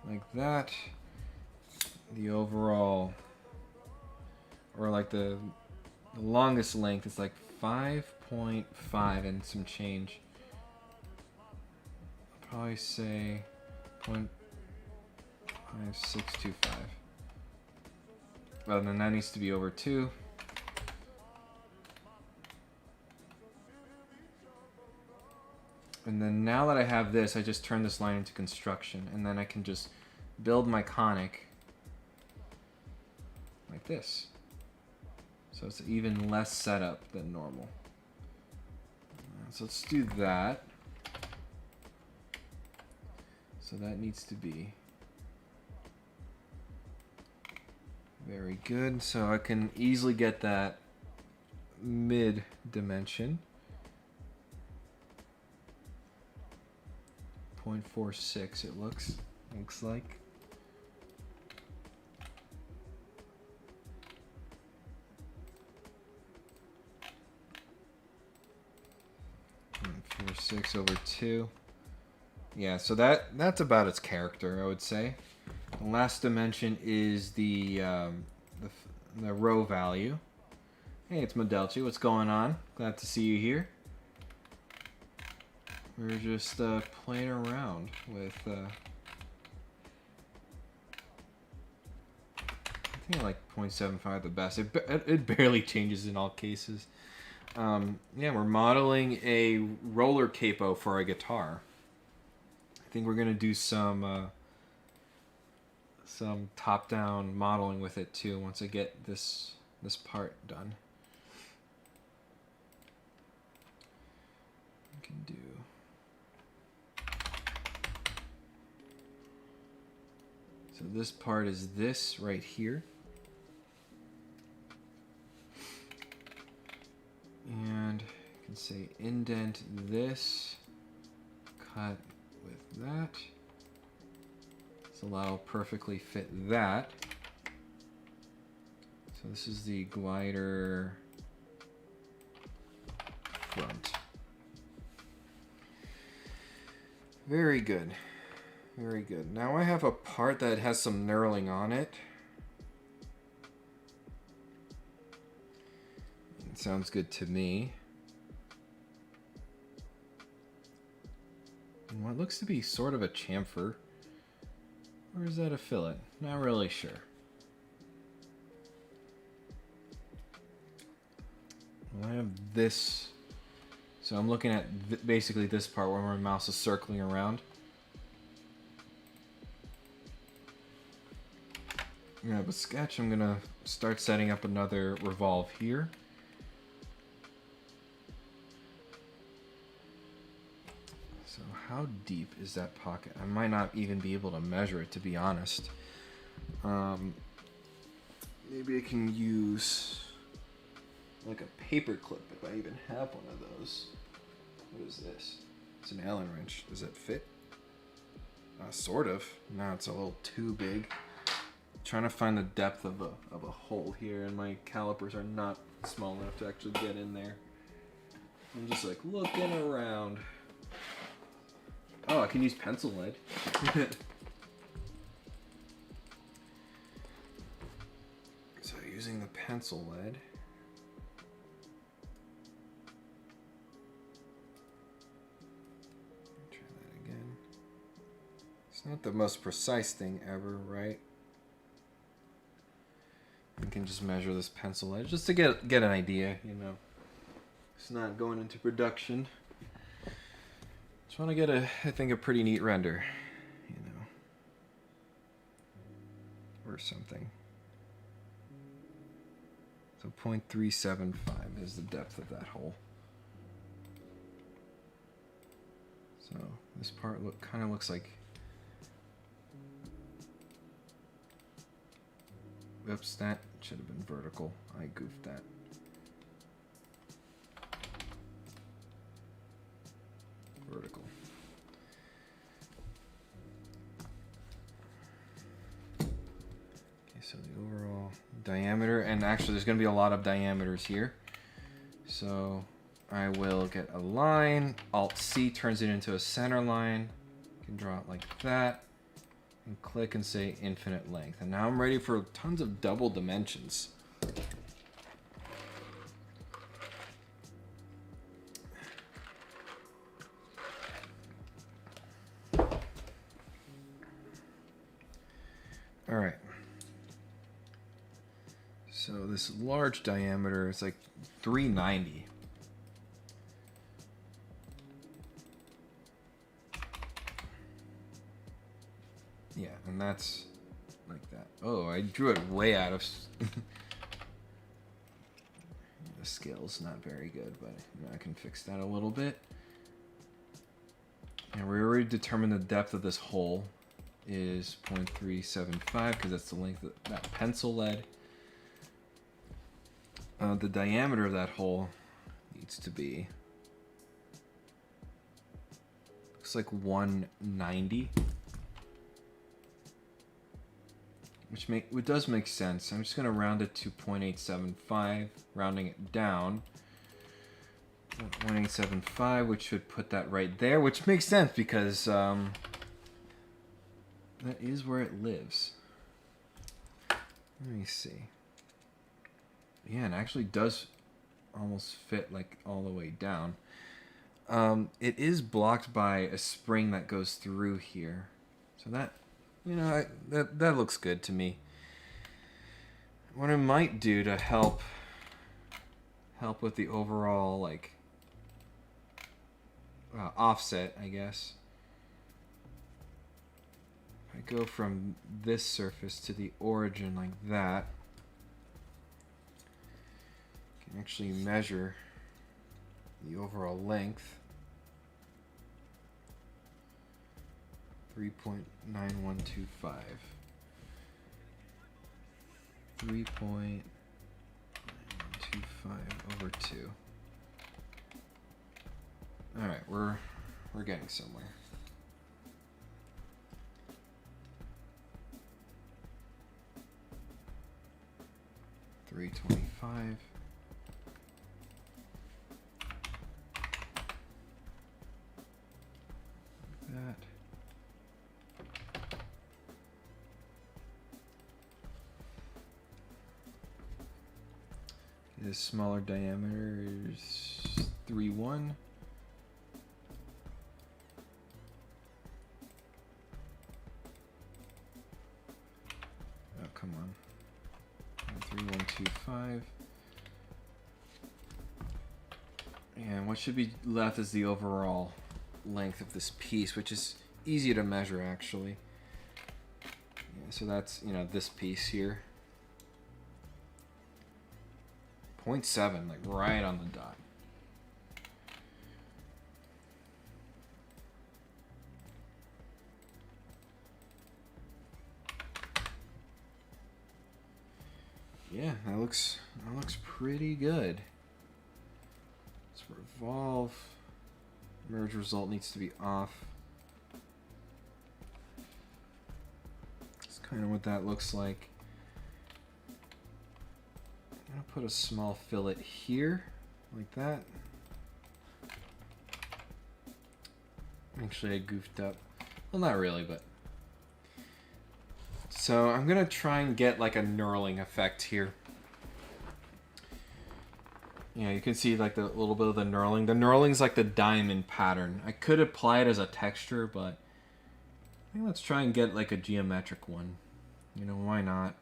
Like that. The overall, or like the longest length is like 5.5 and some change. Probably say 0.5625. Well, then that needs to be over 2. And then now that I have this, I just turn this line into construction, and then I can just build my conic like this. So it's even less setup than normal. So let's do that. So that needs to be very good. So I can easily get that mid dimension. 0.46 it looks like. .46 over 2. Yeah, so that's about its character, I would say. The last dimension is the row value. Hey, it's Modelchi. What's going on? Glad to see you here. We're just playing around with. I think I like 0.75 the best. It barely changes in all cases. Yeah, we're modeling a roller capo for a guitar. I think we're gonna do some some top-down modeling with it too once I get this part done. I can do so this part is this right here. And I can say indent this, cut with that. Allow perfectly fit that. So this is the glider front. Very good. Very good. Now I have a part that has some knurling on it. It sounds good to me. And what looks to be sort of a chamfer. Or is that a fillet? Not really sure. Well, I have this. So I'm looking at basically this part where my mouse is circling around. I'm gonna have a sketch. I'm gonna start setting up another revolve here. So how deep is that pocket? I might not even be able to measure it, to be honest. Maybe I can use like a paper clip if I even have one of those. What is this? It's an Allen wrench. Does it fit? Sort of. No, it's a little too big. Trying to find the depth of a hole here, and my calipers are not small enough to actually get in there. I'm just like looking around. Oh, I can use pencil lead. So using the pencil lead. Try that again. It's not the most precise thing ever, right? I can just measure this pencil lead just to get an idea, you know. It's not going into production. Just want to get I think a pretty neat render, you know, or something. So 0.375 is the depth of that hole. So this part kind of looks like, oops, that should have been vertical. I goofed that. Vertical. Okay, so the overall diameter, and actually there's going to be a lot of diameters here. So I will get a line, Alt-C turns it into a center line. I can draw it like that, and click and say infinite length. And now I'm ready for tons of double dimensions. All right. So this large diameter, it's like 390. Yeah, and that's like that. Oh, I drew it way out of the scale's not very good, but you know, I can fix that a little bit. And we already determined the depth of this hole is 0.375 because that's the length of that pencil lead. The diameter of that hole needs to be, looks like 190, which does make sense. I'm just going to round it to 0.875, rounding it down. 0.875, which should put that right there, which makes sense because that is where it lives. Let me see. Yeah, it actually does almost fit like all the way down. It is blocked by a spring that goes through here. So that, you know, that looks good to me. What I might do to help with the overall, like, offset, I guess. I go from this surface to the origin like that, I can actually measure the overall length. 3.9125. 3.925 over 2. All right, we're getting somewhere. $3.25. That. This smaller diameter is 3.1. Oh, come on. 3.125. And what should be left is the overall length of this piece, which is easy to measure actually. Yeah, so that's, you know, this piece here. 0.7, like right on the dot. Yeah, that looks pretty good. Let's revolve. Merge result needs to be off. That's kind of what that looks like. I'm gonna put a small fillet here, like that. Actually, I goofed up. Well, not really, but. So I'm gonna try and get like a knurling effect here. Yeah, you can see like the little bit of the knurling. The knurling's like the diamond pattern. I could apply it as a texture, but I think let's try and get like a geometric one. You know, why not?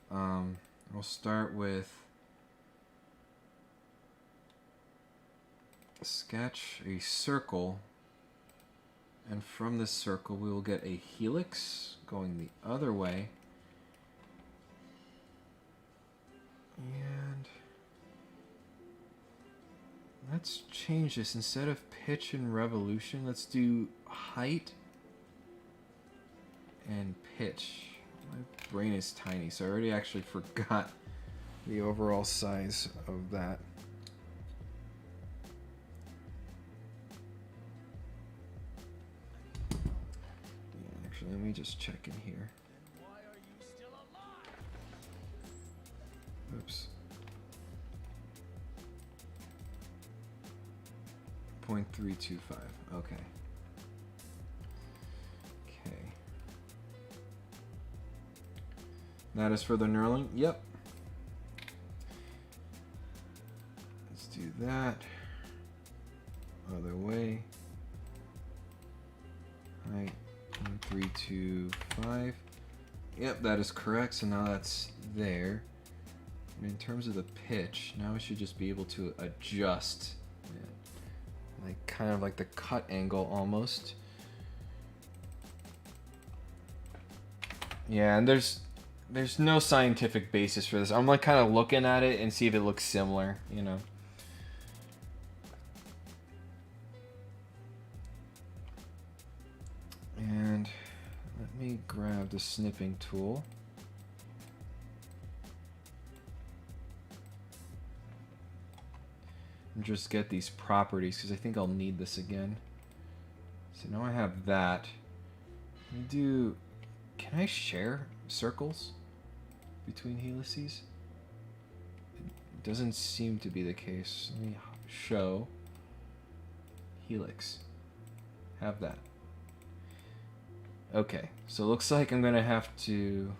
We'll start with sketch a circle, and from this circle we will get a helix going the other way, and let's change this. Instead of pitch and revolution, let's do height and pitch. My brain is tiny, so I already actually forgot the overall size of that. Let me just check in here. Oops. 0.325. Okay. Okay. That is for the knurling? Yep. Let's do that. Other way. Height. 1.325. Yep, that is correct. So now that's there. And in terms of the pitch, now we should just be able to adjust it, like kind of like the cut angle almost. Yeah, and there's no scientific basis for this. I'm like kind of looking at it and see if it looks similar, you know. And let me grab the snipping tool. And just get these properties, because I think I'll need this again. So now I have that. Can I share circles between helices? It doesn't seem to be the case. Let me show helix. Have that. Okay, so it looks like I'm gonna have to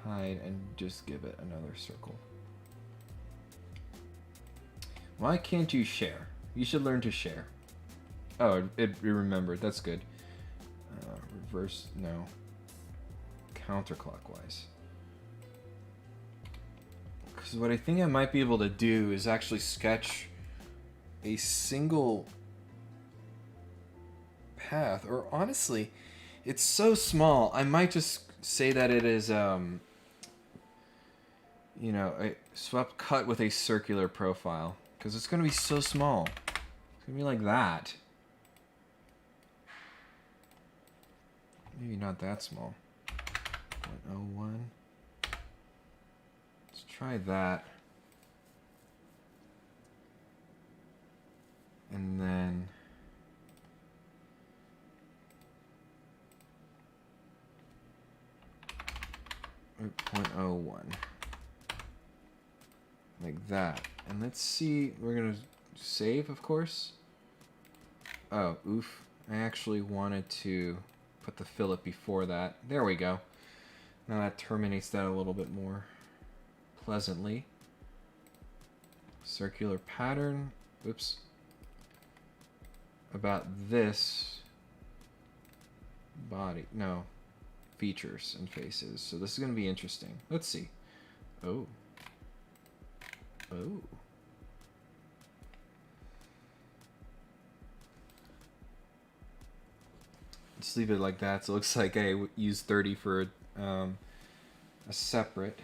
hide and just give it another circle. Why can't you share? You should learn to share. Oh, it remembered. That's good. Reverse, no. Counterclockwise. Because what I think I might be able to do is actually sketch a single path, or honestly, It's so small. I might just say that it is, you know, a swept cut with a circular profile. Because it's going to be so small. It's going to be like that. Maybe not that small. 0.01. Let's try that. And then... 0.01. Like that. And let's see, we're gonna save, of course. Oh, oof. I actually wanted to put the fillet before that. There we go. Now that terminates that a little bit more pleasantly. Circular pattern. Oops. About this body. No. Features and faces. So this is going to be interesting. Let's see. Oh. Oh. Just leave it like that. So it looks like I used 30 for a separate.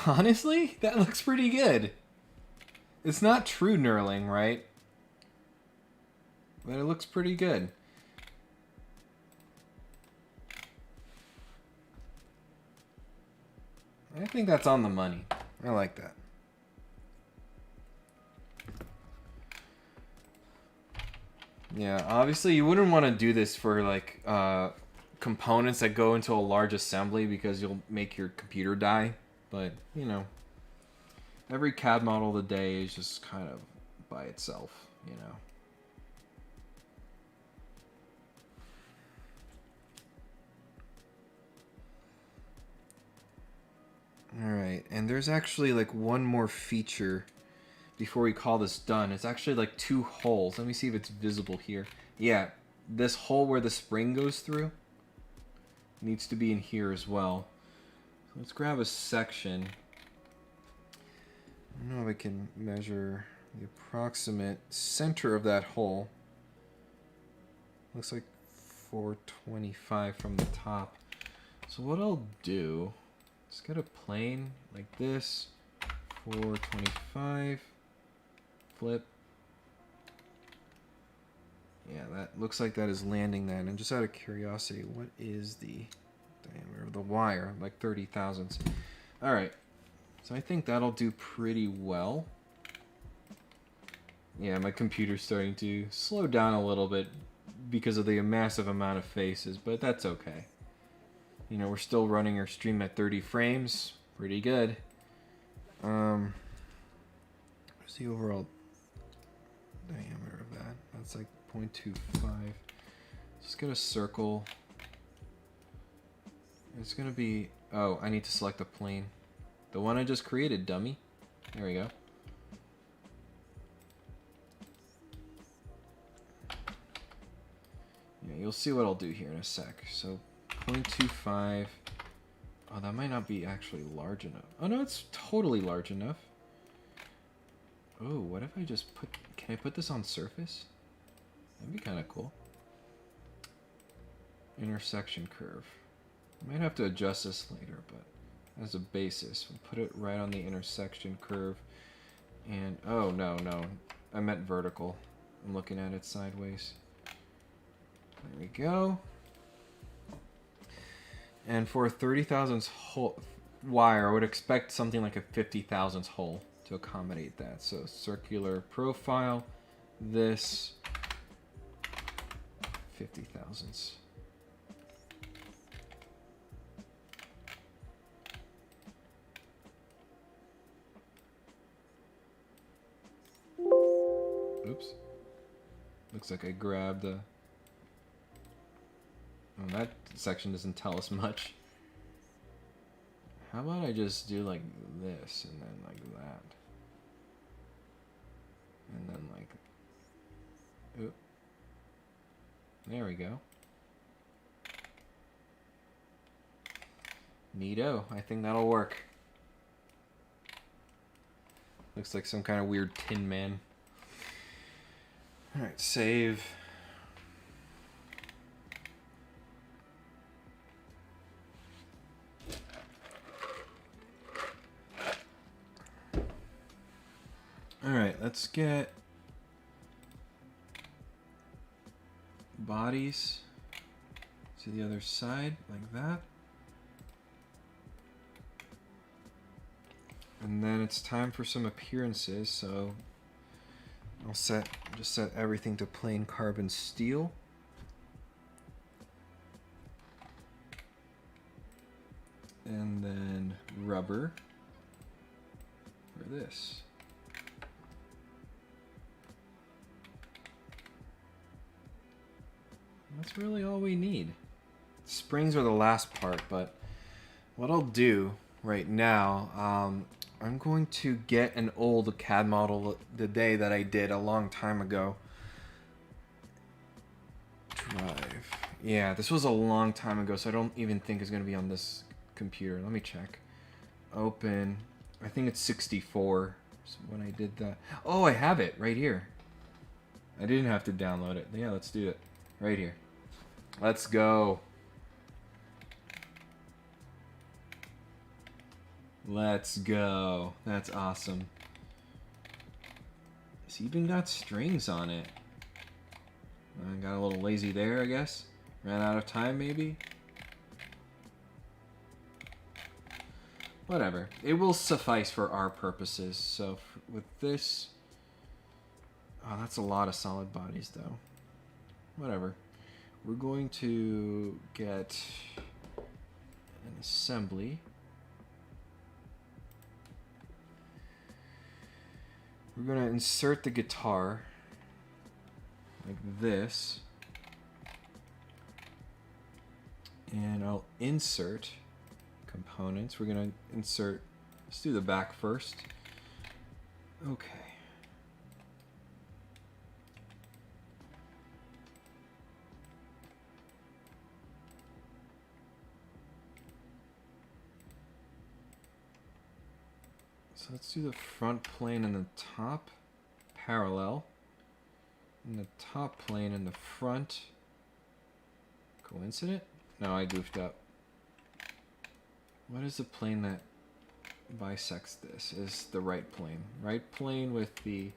Honestly, that looks pretty good. It's not true knurling, right? But it looks pretty good. I think that's on the money. I like that. Yeah, obviously you wouldn't want to do this for like components that go into a large assembly because you'll make your computer die. But, you know, every CAD model of the day is just kind of by itself, you know. Alright, and there's actually like one more feature before we call this done. It's actually like 2 holes. Let me see if it's visible here. Yeah, this hole where the spring goes through needs to be in here as well. So let's grab a section. I don't know if I can measure the approximate center of that hole. Looks like 425 from the top. So what I'll do, let's get a plane like this, 425, flip. Yeah, that looks like that is landing that. And just out of curiosity, what is the diameter of the wire? Like 30 thousandths. All right, so I think that'll do pretty well. Yeah, my computer's starting to slow down a little bit because of the massive amount of faces, but that's okay. You know, we're still running our stream at 30 frames. Pretty good. What's the overall diameter of that? That's like 0.25. Just get a circle. It's gonna be... Oh, I need to select a plane. The one I just created, dummy. There we go. Yeah, you'll see what I'll do here in a sec. So 0.25. Oh, that might not be actually large enough. Oh no, it's totally large enough. Oh, what if I just put... Can I put this on surface? That'd be kind of cool. Intersection curve. I might have to adjust this later, but as a basis, we'll put it right on the intersection curve. And, oh, no. I meant vertical. I'm looking at it sideways. There we go. And for a 30 thousandths hole wire, I would expect something like a 50 thousandths hole to accommodate that. So circular profile, this 50 thousandths. Oops. Looks like I grabbed a... Oh, that section doesn't tell us much. How about I just do like this and then like that? And then like... Oop. There we go. Neato. I think that'll work. Looks like some kind of weird Tin Man. Alright, save. Alright, let's get bodies to the other side, like that. And then it's time for some appearances, so I'll just set everything to plain carbon steel. And then rubber for this. That's really all we need. Springs are the last part, but what I'll do right now, I'm going to get an old CAD model the day that I did a long time ago. Drive. Yeah, this was a long time ago, so I don't even think it's going to be on this computer. Let me check. Open. I think it's 64 when I did that. Oh, I have it right here. I didn't have to download it. Yeah, let's do it. Right here. Let's go. Let's go. That's awesome. It's even got strings on it. I got a little lazy there, I guess. Ran out of time, maybe? Whatever. It will suffice for our purposes. So with this... Oh, that's a lot of solid bodies, though. Whatever. We're going to get an assembly. We're going to insert the guitar like this. And I'll insert components. We're going to insert, let's do the back first. Okay. So let's do the front plane and the top parallel. And the top plane and the front. Coincident? No, I goofed up. What is the plane that bisects this? Is the right plane. Right plane with the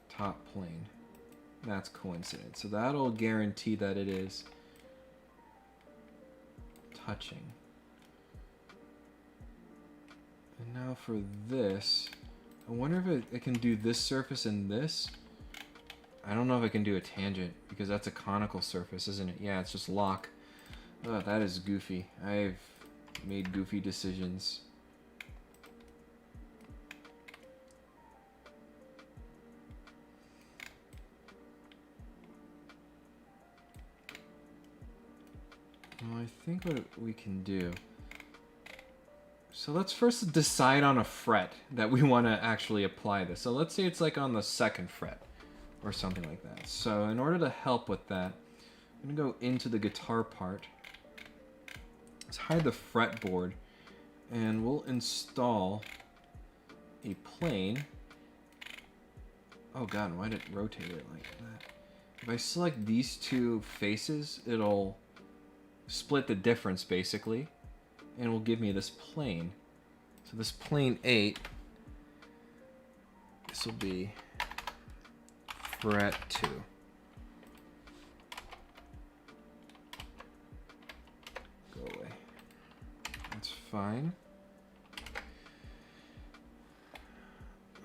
top plane. That's coincident. So that'll guarantee that it is touching. And now for this, I wonder if it can do this surface and this. I don't know if I can do a tangent, because that's a conical surface, isn't it? Yeah, it's just lock. Oh, that is goofy. I've made goofy decisions. Well, I think what we can do... So let's first decide on a fret that we want to actually apply this. So let's say it's like on the 2nd fret or something like that. So in order to help with that, I'm going to go into the guitar part. Let's hide the fretboard and we'll install a plane. Oh god, why did it rotate it like that? If I select these two faces, it'll split the difference basically. And will give me this plane. So this plane 8, this will be fret 2. Go away. That's fine.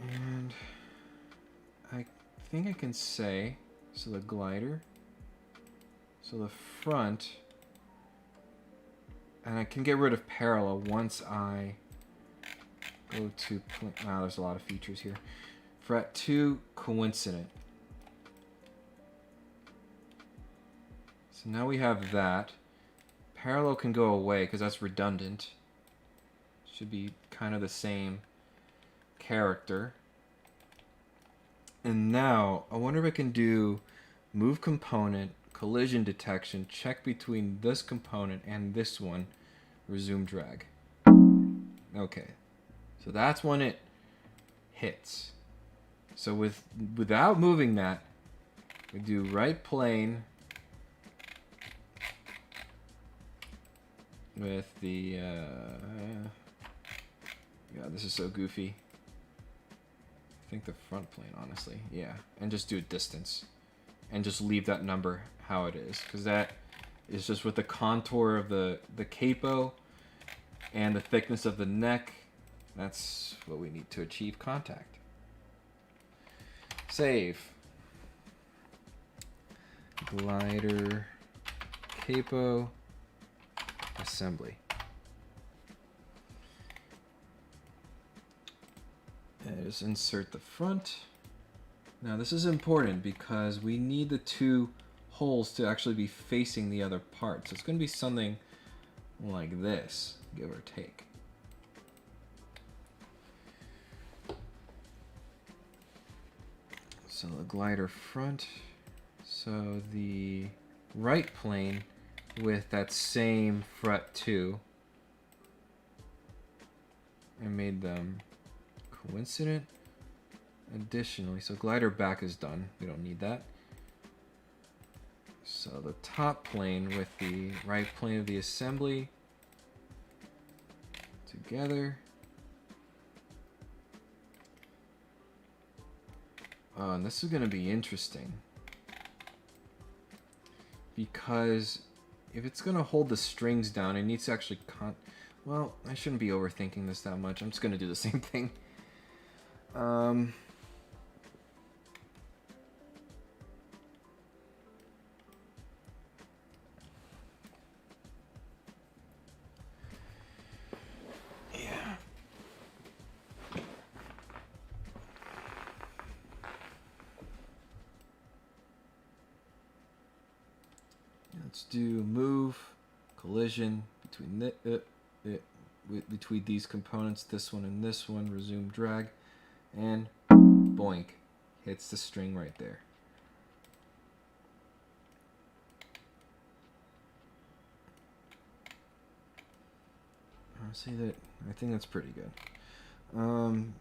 And I think I can say, so the glider, so the front, and I can get rid of parallel once I go to... Wow, there's a lot of features here. Fret 2, coincident. So now we have that. Parallel can go away because that's redundant. Should be kind of the same character. And now, I wonder if I can do move component, collision detection, check between this component and this one, resume drag. Okay, so that's when it hits. So without moving that, we do right plane with the, God, this is so goofy. think the front plane, honestly. Yeah, and just do distance. And just leave that number how it is. Because that is just with the contour of the capo and the thickness of the neck. That's what we need to achieve contact. Save. Glider, capo, assembly. And just insert the front. Now this is important because we need the two holes to actually be facing the other part. So it's going to be something like this, give or take. So the glider front. So the right plane with that same fret 2. I made them coincident. Additionally, so glider back is done. We don't need that. So the top plane with the right plane of the assembly together. Oh, and this is going to be interesting. Because if it's going to hold the strings down, it needs to actually... Well, I shouldn't be overthinking this that much. I'm just going to do the same thing. Let's do move, collision between between these components, this one and this one, resume drag, and boink, hits the string right there. I think that's pretty good.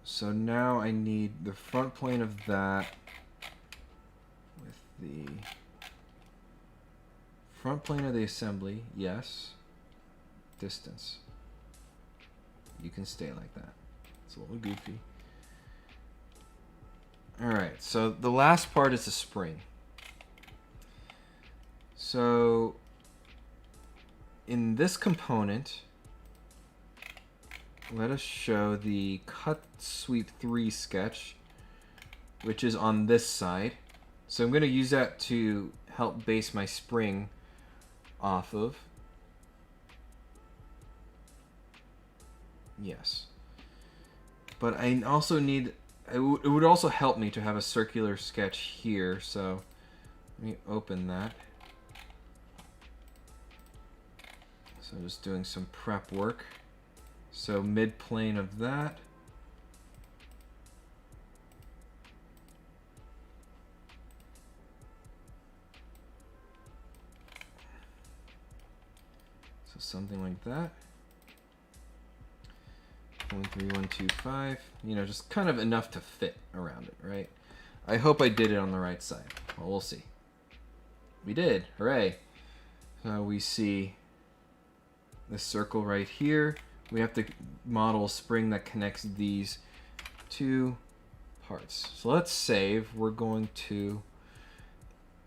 So now I need the front plane of that with the front plane of the assembly, yes. Distance. You can stay like that. It's a little goofy. Alright, so the last part is the spring. So in this component, let us show the cut sweep 3 sketch, which is on this side. So I'm going to use that to help base my spring off of. Yes. But I also need... It would also help me to have a circular sketch here, so let me open that. So just doing some prep work. So mid plane of that. So something like that. 13125. You know, just kind of enough to fit around it, right? I hope I did it on the right side. Well, we'll see. We did. Hooray. So we see this circle right here. We have to model a spring that connects these two parts. So let's save. We're going to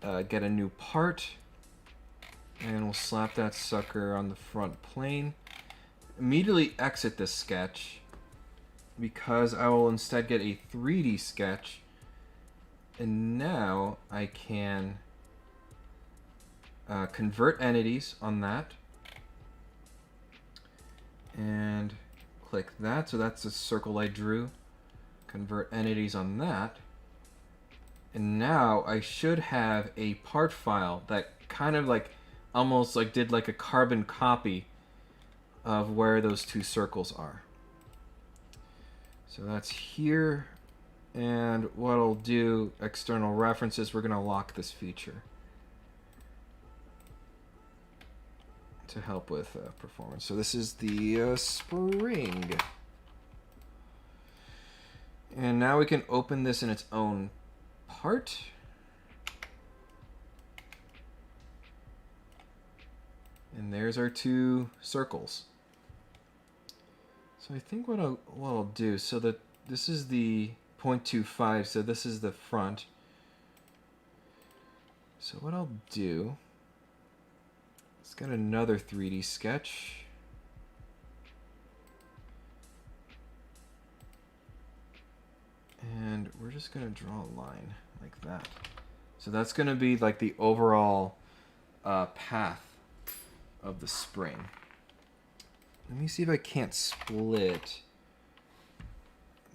get a new part. And we'll slap that sucker on the front plane. Immediately exit this sketch because I will instead get a 3D sketch, and now I can convert entities on that and click that. So that's the circle I drew. Convert entities on that, and now I should have a part file that kind of like almost like did like a carbon copy of where those two circles are. So that's here, and what I'll do, external references, we're going to lock this feature to help with performance. So this is the spring. And now we can open this in its own part. And there's our two circles. So I think what I'll do, so that this is the 0.25, so this is the front. So what I'll do, let's get another 3D sketch. And we're just going to draw a line like that. So that's going to be like the overall path of the spring. Let me see if I can't split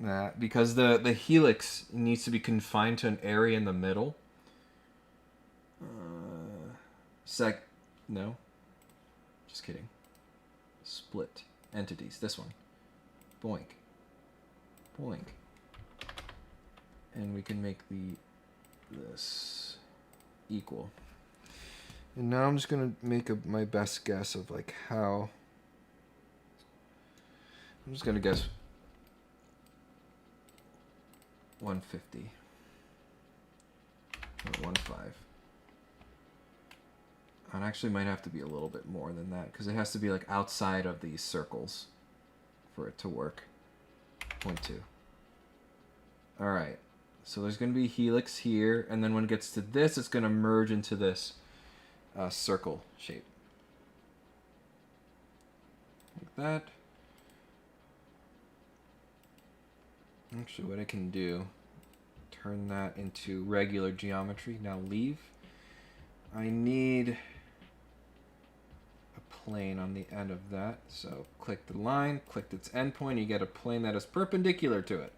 that, because the helix needs to be confined to an area in the middle. No. Just kidding. Split entities. This one. Boink. Boink. And we can make this equal. And now I'm just gonna make my best guess of like how. I'm just gonna guess 150 or 15. It actually might have to be a little bit more than that, because it has to be like outside of these circles for it to work. 0.2. All right. So there's going to be a helix here, and then when it gets to this, it's going to merge into this circle shape. Like that. Actually, what I can do, turn that into regular geometry. Now leave. I need a plane on the end of that. So click the line, click its endpoint, you get a plane that is perpendicular to it.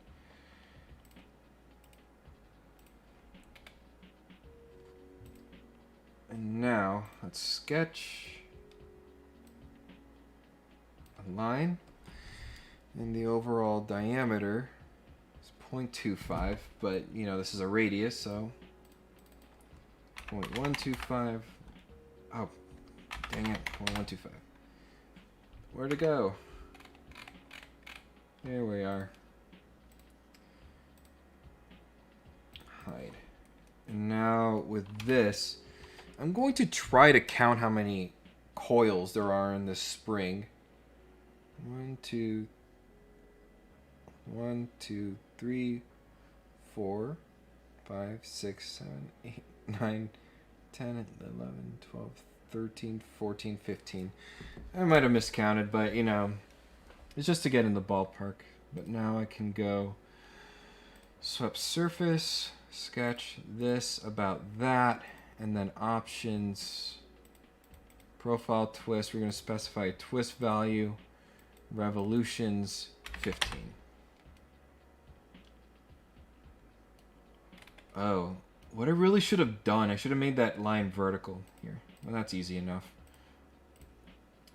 And now, let's sketch a line, and the overall diameter is 0.25, but you know, this is a radius, so 0.125, oh, dang it, 0.125. Where'd it go? There we are. Hide. And now with this, I'm going to try to count how many coils there are in this spring. 1, 2, 3, 4, 5, 6, 7, 8, 9, 10, 11, 12, 13, 14, 15. I might have miscounted, but you know, it's just to get in the ballpark. But now I can go swept surface, sketch this about that. And then options, profile twist, we're going to specify twist value, revolutions, 15. Oh, what I really should have done, I should have made that line vertical here. Well, that's easy enough.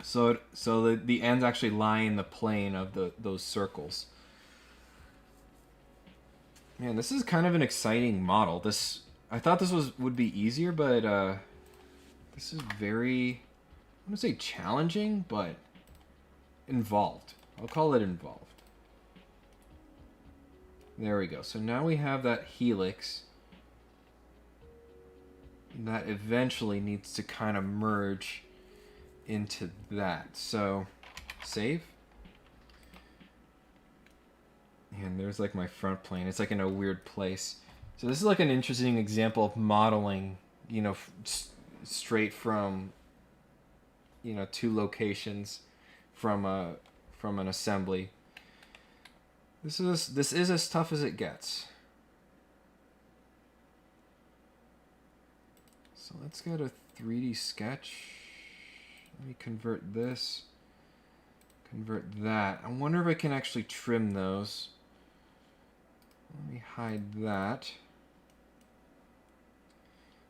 So the ends actually lie in the plane of those circles. Man, this is kind of an exciting model. I thought this would be easier, but this is very, I wouldn't say challenging, but involved. I'll call it involved. There we go. So now we have that helix that eventually needs to kind of merge into that. So save. And there's like my front plane. It's like in a weird place. So this is like an interesting example of modeling, you know, straight from, you know, two locations from an assembly. This is as tough as it gets. So let's get a 3D sketch. Let me convert this. Convert that. I wonder if I can actually trim those. Let me hide that.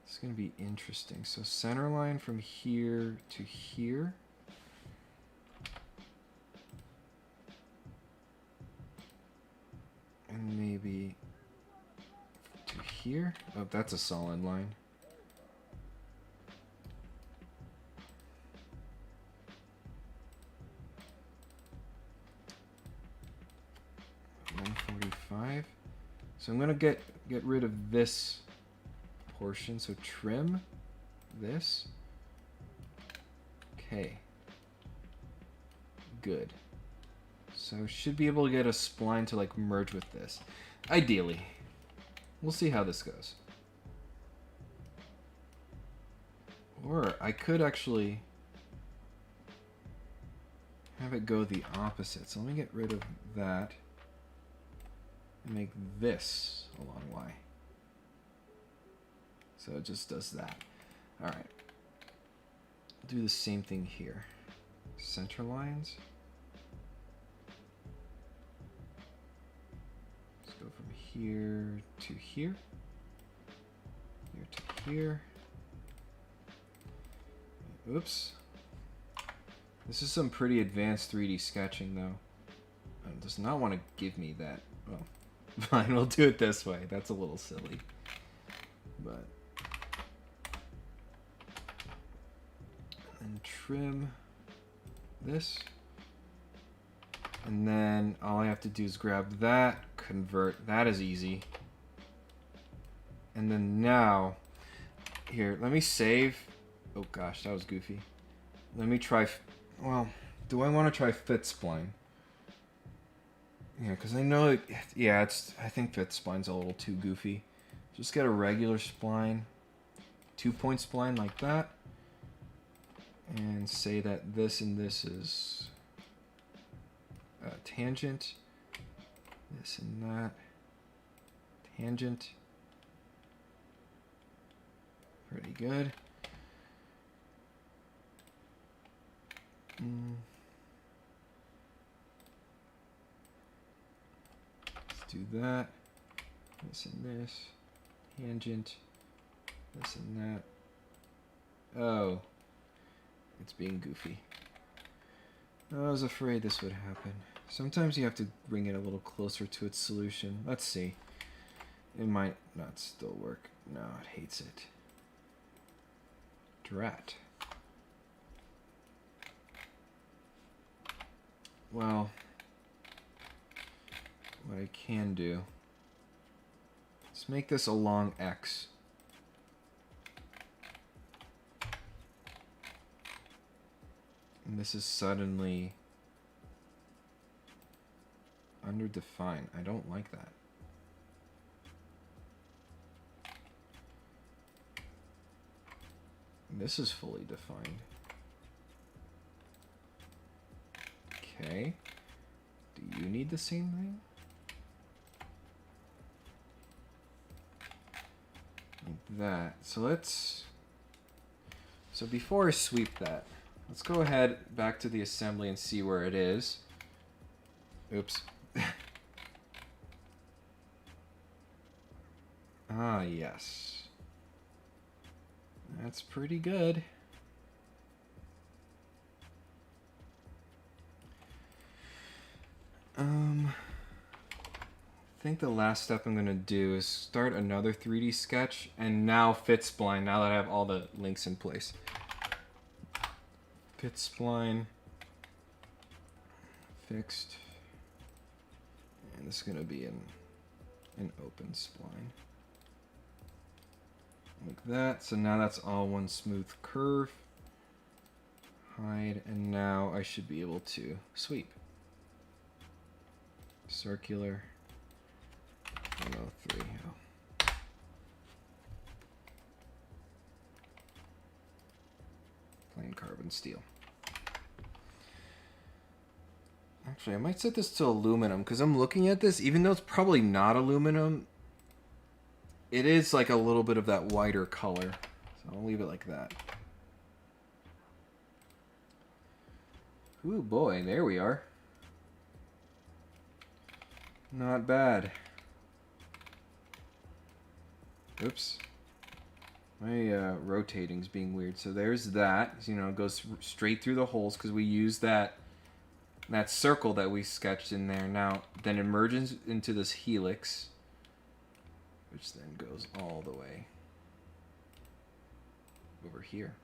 It's going to be interesting. So center line from here to here. And maybe to here. Oh, that's a solid line. $145. So I'm gonna get rid of this portion. So trim this. Okay. Good. So should be able to get a spline to like merge with this. Ideally. We'll see how this goes. Or I could actually have it go the opposite. So let me get rid of that and make this a long Y. So it just does that. All right. Do the same thing here. Center lines. Let's go from here to here. Here to here. Oops. This is some pretty advanced 3D sketching, though. It does not want to give me that. Well, fine, we'll do it this way. That's a little silly. But... and trim this. And then all I have to do is grab that, convert. That is easy. And then now... here, let me save... oh gosh, that was goofy. Let me try... well, do I want to try fit spline? Yeah, because I know... it, yeah, it's... I think fit spline's a little too goofy. Just get a regular spline. 2-point spline like that. And say that this and this is... tangent. This and that. Tangent. Pretty good. Let's do that. This and this. Tangent. This and that. Oh. It's being goofy. I was afraid this would happen. Sometimes you have to bring it a little closer to its solution. Let's see. It might not still work. No, it hates it. Drat. Well, what I can do, let's make this a long X. And this is suddenly underdefined. I don't like that. This is fully defined. Okay. Do you need the same thing? Like that. So let's... so before I sweep that, let's go ahead back to the assembly and see where it is. Oops. Ah, yes. That's pretty good. I think the last step I'm going to do is start another 3D sketch and now fit spline, now that I have all the links in place. Fit spline. Fixed. And this is going to be an open spline. Like that. So now that's all one smooth curve. Hide. And now I should be able to sweep. Circular. 103. Oh. Plain carbon steel. Actually, I might set this to aluminum because I'm looking at this, even though it's probably not aluminum, it is like a little bit of that whiter color. So I'll leave it like that. Ooh boy, there we are. Not bad. Oops. My rotating's being weird. So there's that. You know, it goes straight through the holes because we use that circle that we sketched in there. Now, then it merges into this helix, which then goes all the way over here.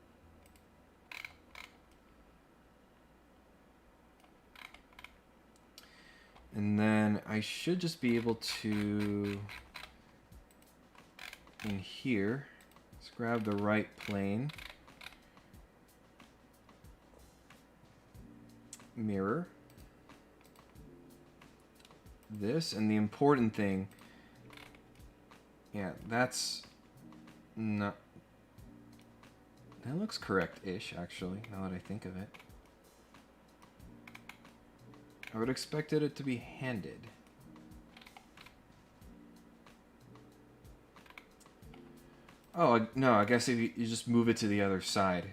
And then I should just be able to, in here, let's grab the right plane, mirror this, and the important thing, Yeah, that's not. That looks correct-ish, actually, now that I think of it. I would expected it to be handed. Oh, no, I guess if you just move it to the other side.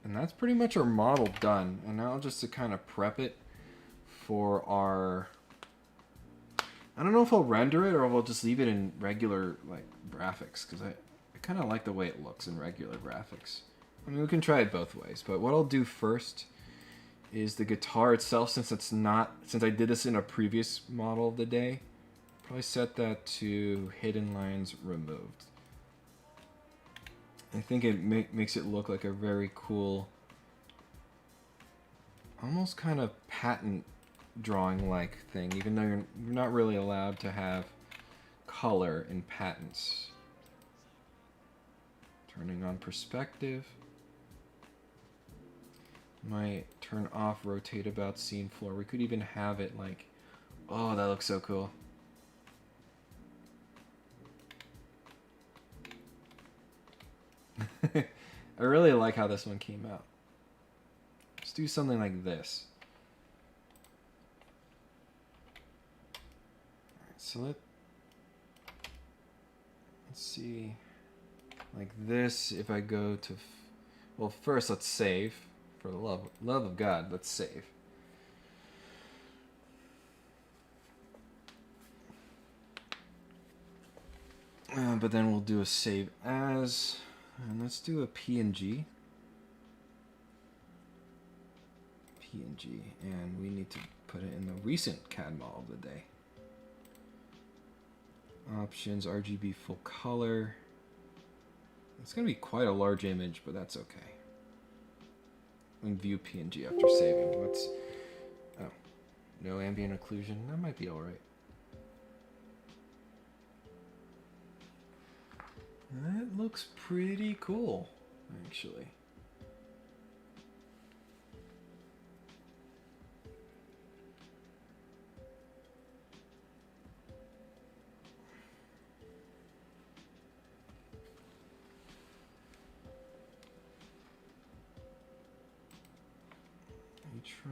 And that's pretty much our model done. And now just to kind of prep it for our... I don't know if I'll render it or if I'll just leave it in regular like graphics, because I kind of like the way it looks in regular graphics. I mean, we can try it both ways, but what I'll do first is the guitar itself, since I did this in a previous model of the day, probably set that to hidden lines removed. I think it makes it look like a very cool, almost kind of patent drawing-like thing, even though you're not really allowed to have color in patents. Turning on perspective. Might turn off rotate about scene floor. We could even have it like, oh, that looks so cool. I really like how this one came out. Let's do something like this. So let's see, like this. If I go to, well, first let's save. For the love of God, let's save. But then we'll do a save as, and let's do a PNG. And we need to put it in the recent CAD model of the day. Options, RGB full color. It's going to be quite a large image, but that's okay. And view PNG after saving. Let's, oh, no ambient occlusion. That might be alright. That looks pretty cool, actually. Let me try.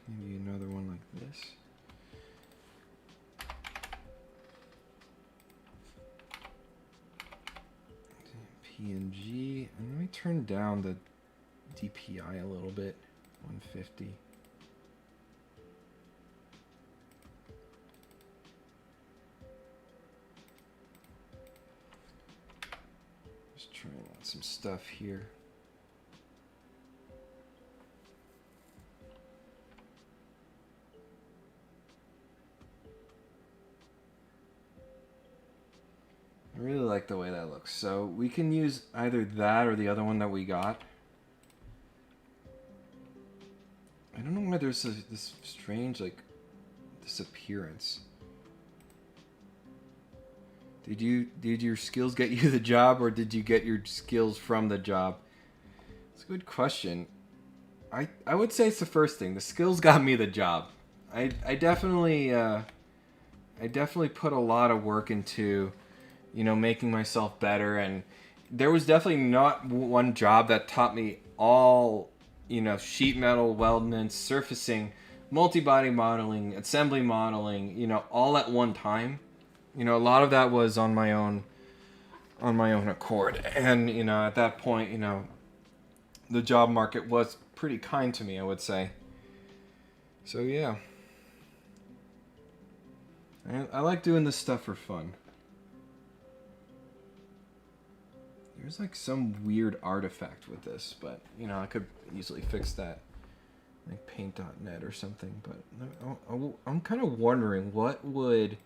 Maybe another one like this. PNG, and let me turn down the DPI a little bit, 150. Just trying out some stuff here. I really like the way that looks. So we can use either that or the other one that we got. I don't know why there's this strange like disappearance. Did your skills get you the job, or did you get your skills from the job? It's a good question. I would say it's the first thing. The skills got me the job. I definitely put a lot of work into, you know, making myself better, and there was definitely not one job that taught me all, you know, sheet metal weldments, surfacing, multi-body modeling, assembly modeling, you know, all at one time. You know, a lot of that was on my own accord, and you know, at that point, you know, the job market was pretty kind to me, I would say. So yeah, I like doing this stuff for fun. There's like some weird artifact with this, but you know, I could easily fix that, like paint.net or something. But I'm kind of wondering, what would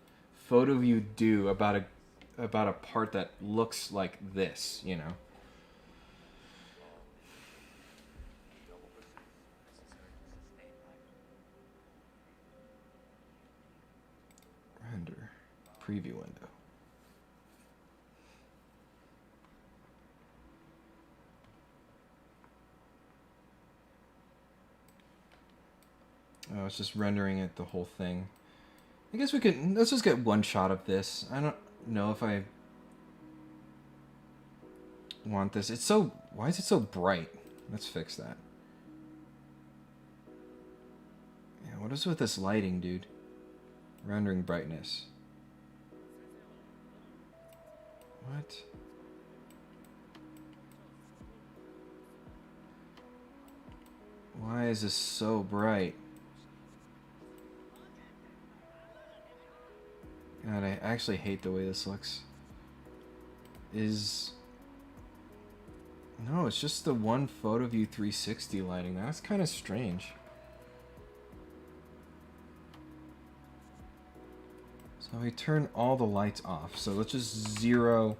PhotoView do about a part that looks like this, you know? Render preview window. Oh, it's just rendering it the whole thing. I guess we could, let's just get one shot of this. I don't know if I want this. It's so, why is it so bright? Let's fix that. Yeah, what is with this lighting, dude? Rendering brightness. What? Why is this so bright? God, I actually hate the way this looks. No, it's just the one photo view 360 lighting. That's kind of strange. So we turn all the lights off. So let's just 0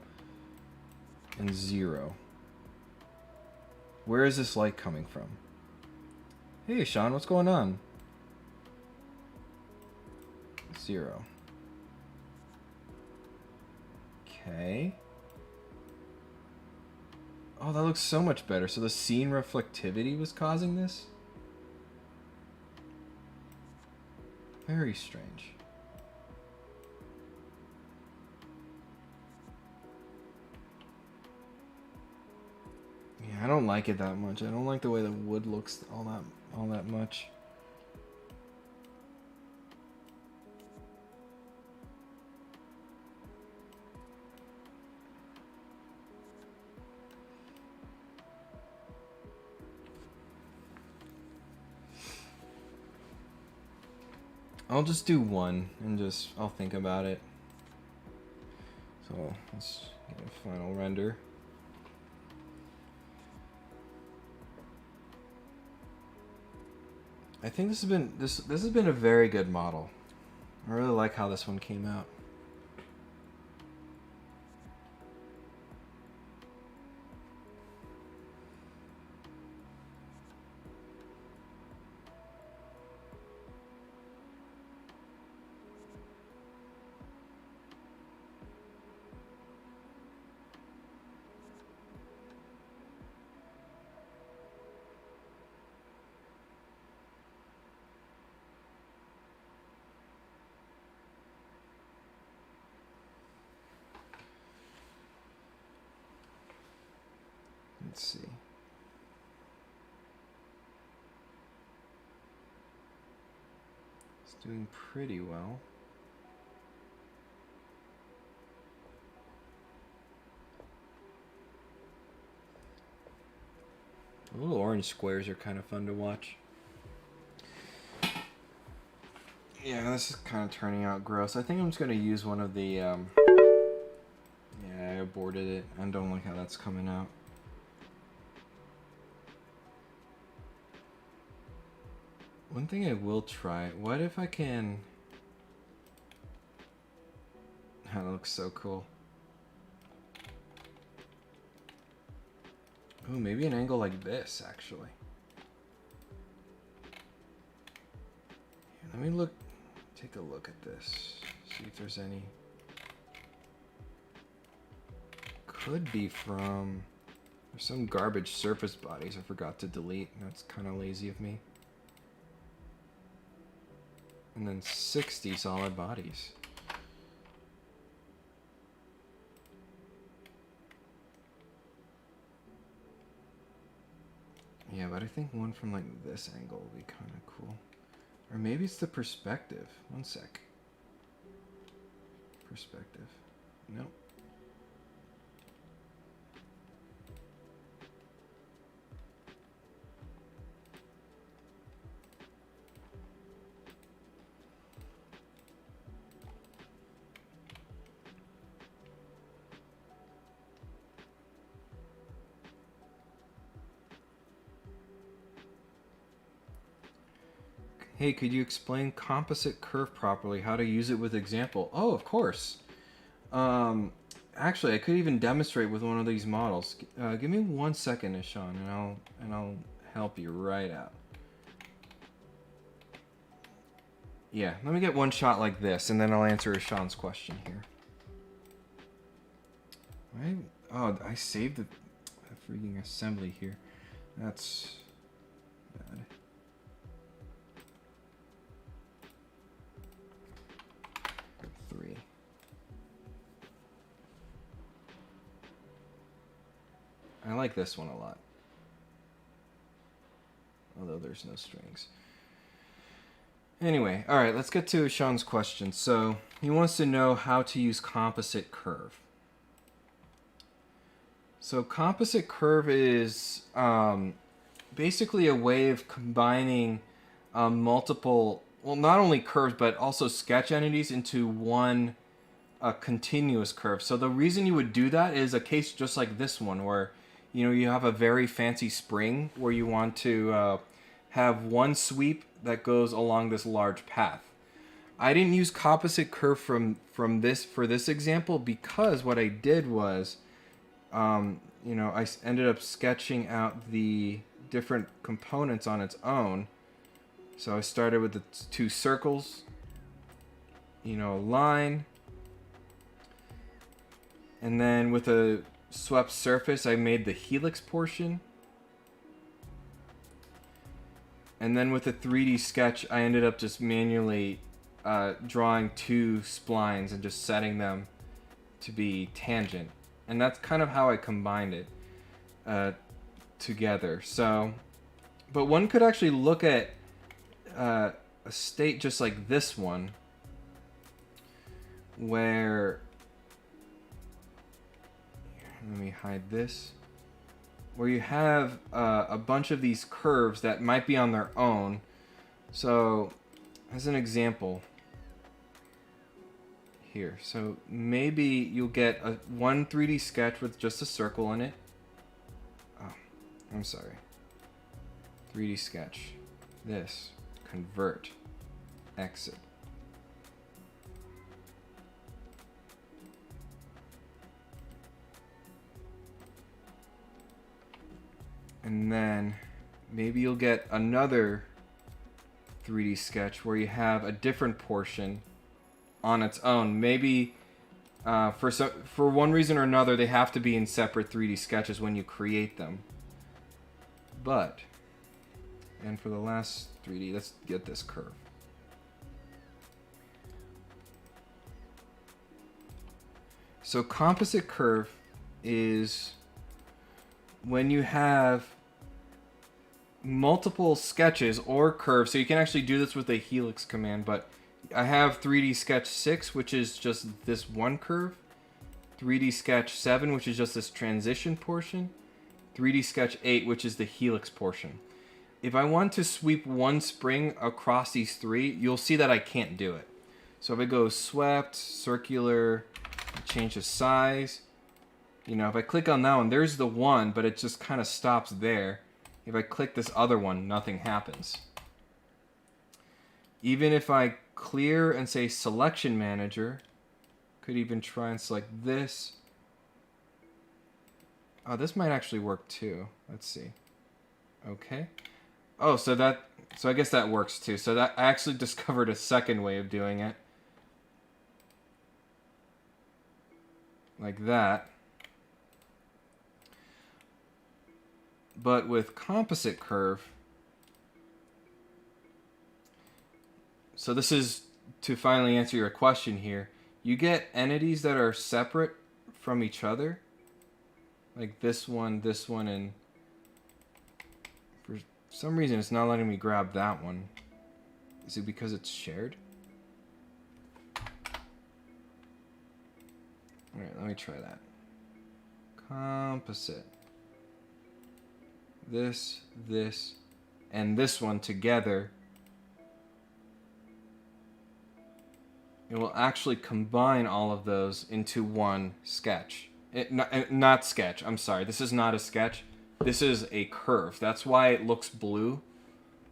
and 0. Where is this light coming from? Hey, Sean, what's going on? 0. Okay. Oh, that looks so much better. So the scene reflectivity was causing this? Very strange. Yeah, I don't like it that much. I don't like the way the wood looks all that much. I'll just do one and I'll think about it. So let's get a final render. I think this has been a very good model. I really like how this one came out. Let's see. It's doing pretty well. The little orange squares are kind of fun to watch. Yeah, this is kind of turning out gross. I think I'm just going to use one of the, yeah, I aborted it. I don't like how that's coming out. One thing I will try, what if I can... That looks so cool. Oh, maybe an angle like this, actually. Here, let me take a look at this. See if there's any... Could be from... There's some garbage surface bodies I forgot to delete. That's kind of lazy of me. And then 60 solid bodies. Yeah, but I think one from like this angle will be kind of cool. Or maybe it's the perspective. One sec. Perspective. Nope. Hey, could you explain composite curve properly? How to use it with example? Oh, of course. Actually, I could even demonstrate with one of these models. Give me 1 second, Ishan, and I'll help you right out. Yeah, let me get one shot like this, and then I'll answer Ishan's question here. Right? Oh, I saved the freaking assembly here. That's bad. like this one a lot. Although there's no strings. Anyway, alright, let's get to Sean's question. So, he wants to know how to use composite curve. So, composite curve is basically a way of combining multiple, well, not only curves, but also sketch entities into one continuous curve. So, the reason you would do that is a case just like this one, where you have a very fancy spring where you want to have one sweep that goes along this large path. I didn't use composite curve from this for this example because what I did was, I ended up sketching out the different components on its own. So I started with the two circles, a line, and then with a swept surface I made the helix portion. And then with a 3D sketch, I ended up just manually drawing two splines and just setting them to be tangent. And that's kind of how I combined it together. So, but one could actually look at a state just like this one, where, let me hide this, where you have a bunch of these curves that might be on their own. So, as an example, here. So maybe you'll get one 3D sketch with just a circle in it. Oh, I'm sorry. 3D sketch. This. Convert. Exit. And then maybe you'll get another 3D sketch where you have a different portion on its own. Maybe for one reason or another they have to be in separate 3D sketches when you create them. But, and for the last 3D, let's get this curve. So composite curve is when you have multiple sketches or curves. So you can actually do this with a helix command, but I have 3D sketch 6, which is just this one curve, 3D sketch 7, which is just this transition portion, 3D sketch 8, which is the helix portion. If I want to sweep one spring across these three, you'll see that I can't do it. So if I go swept, circular, change the size, if I click on that one, there's the one, but it just kind of stops there. If I click this other one, nothing happens. Even if I clear and say selection manager, could even try and select this. Oh, this might actually work too. Let's see. Okay. Oh, so I guess that works too. So that I actually discovered a second way of doing it. Like that. But with composite curve, so this is to finally answer your question here. You get entities that are separate from each other. Like this one, and for some reason it's not letting me grab that one. Is it because it's shared? Alright, let me try that. Composite. This, and this one together. It will actually combine all of those into one sketch. Not sketch, I'm sorry. This is not a sketch. This is a curve. That's why it looks blue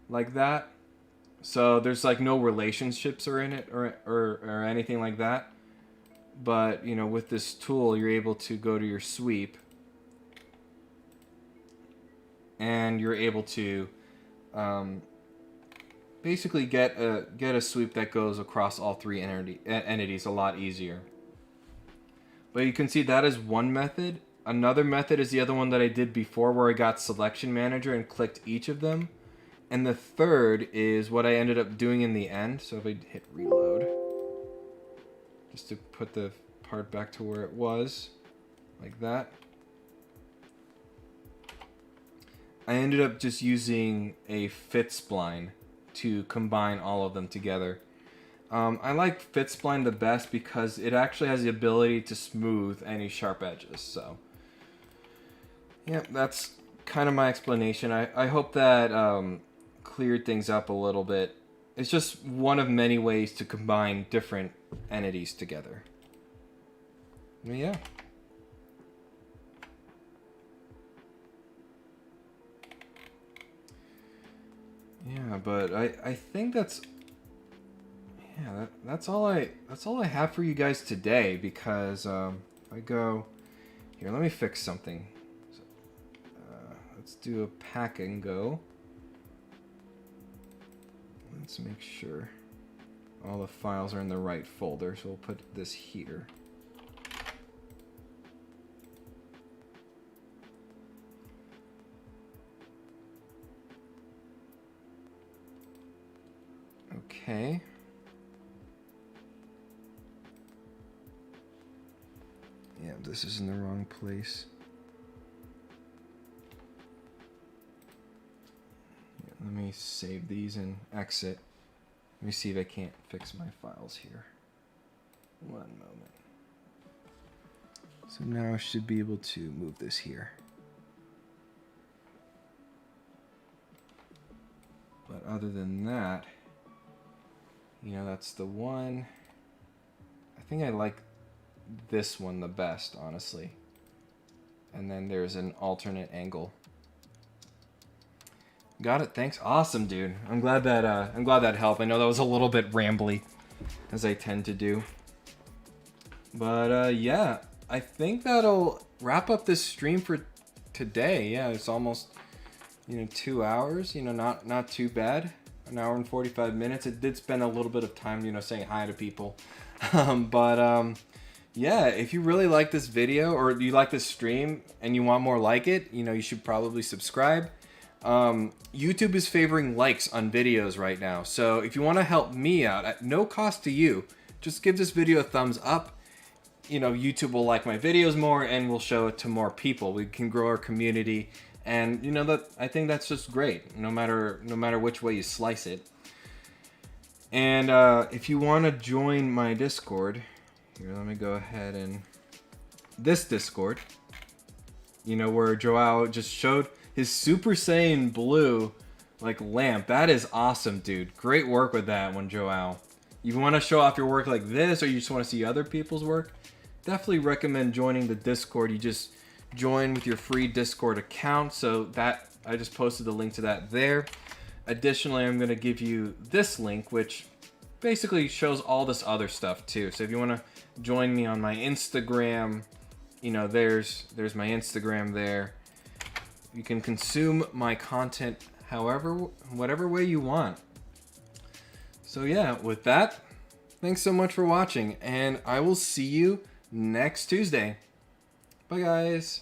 like that. So there's like no relationships or in it or anything like that. But, with this tool, you're able to go to your sweep. And you're able to basically get a sweep that goes across all three entities a lot easier. But you can see that is one method. Another method is the other one that I did before, where I got selection manager and clicked each of them. And the third is what I ended up doing in the end. So if I hit reload, just to put the part back to where it was, like that. I ended up just using a fit spline to combine all of them together. I like fit spline the best because it actually has the ability to smooth any sharp edges. So, yeah, that's kind of my explanation. I hope that cleared things up a little bit. It's just one of many ways to combine different entities together. But yeah. Yeah, but I think that's that's all I have for you guys today, because I go here, let me fix something. So, let's do a pack and go. Let's make sure all the files are in the right folder, so we'll put this here. Okay. Yeah, this is in the wrong place. Yeah, let me save these and exit. Let me see if I can't fix my files here. One moment. So now I should be able to move this here. But other than that, you know, that's the one. I think I like this one the best, honestly. And then there's an alternate angle. Got it. Thanks. Awesome, dude. I'm glad that helped. I know that was a little bit rambly, as I tend to do. But yeah, I think that'll wrap up this stream for today. Yeah, it's almost 2 hours. Not too bad. An hour and 45 minutes. It did spend a little bit of time, saying hi to people. Yeah, if you really like this video or you like this stream and you want more like it, you should probably subscribe. YouTube is favoring likes on videos right now. So if you want to help me out at no cost to you, just give this video a thumbs up. YouTube will like my videos more and we'll show it to more people. We can grow our community. And that I think that's just great, no matter which way you slice it. And if you want to join my Discord, here, let me go ahead and this Discord, where Joao just showed his Super Saiyan Blue lamp. That is awesome, dude. Great work with that one, Joao. You want to show off your work like this, or you just want to see other people's work? Definitely recommend joining the Discord. You just join with your free Discord account. So that I just posted the link to that there. Additionally, I'm going to give you this link, which basically shows all this other stuff too. So if you want to join me on my Instagram, there's my Instagram there. You can consume my content whatever way you want. So yeah, with that, thanks so much for watching, and I will see you next Tuesday. Bye guys.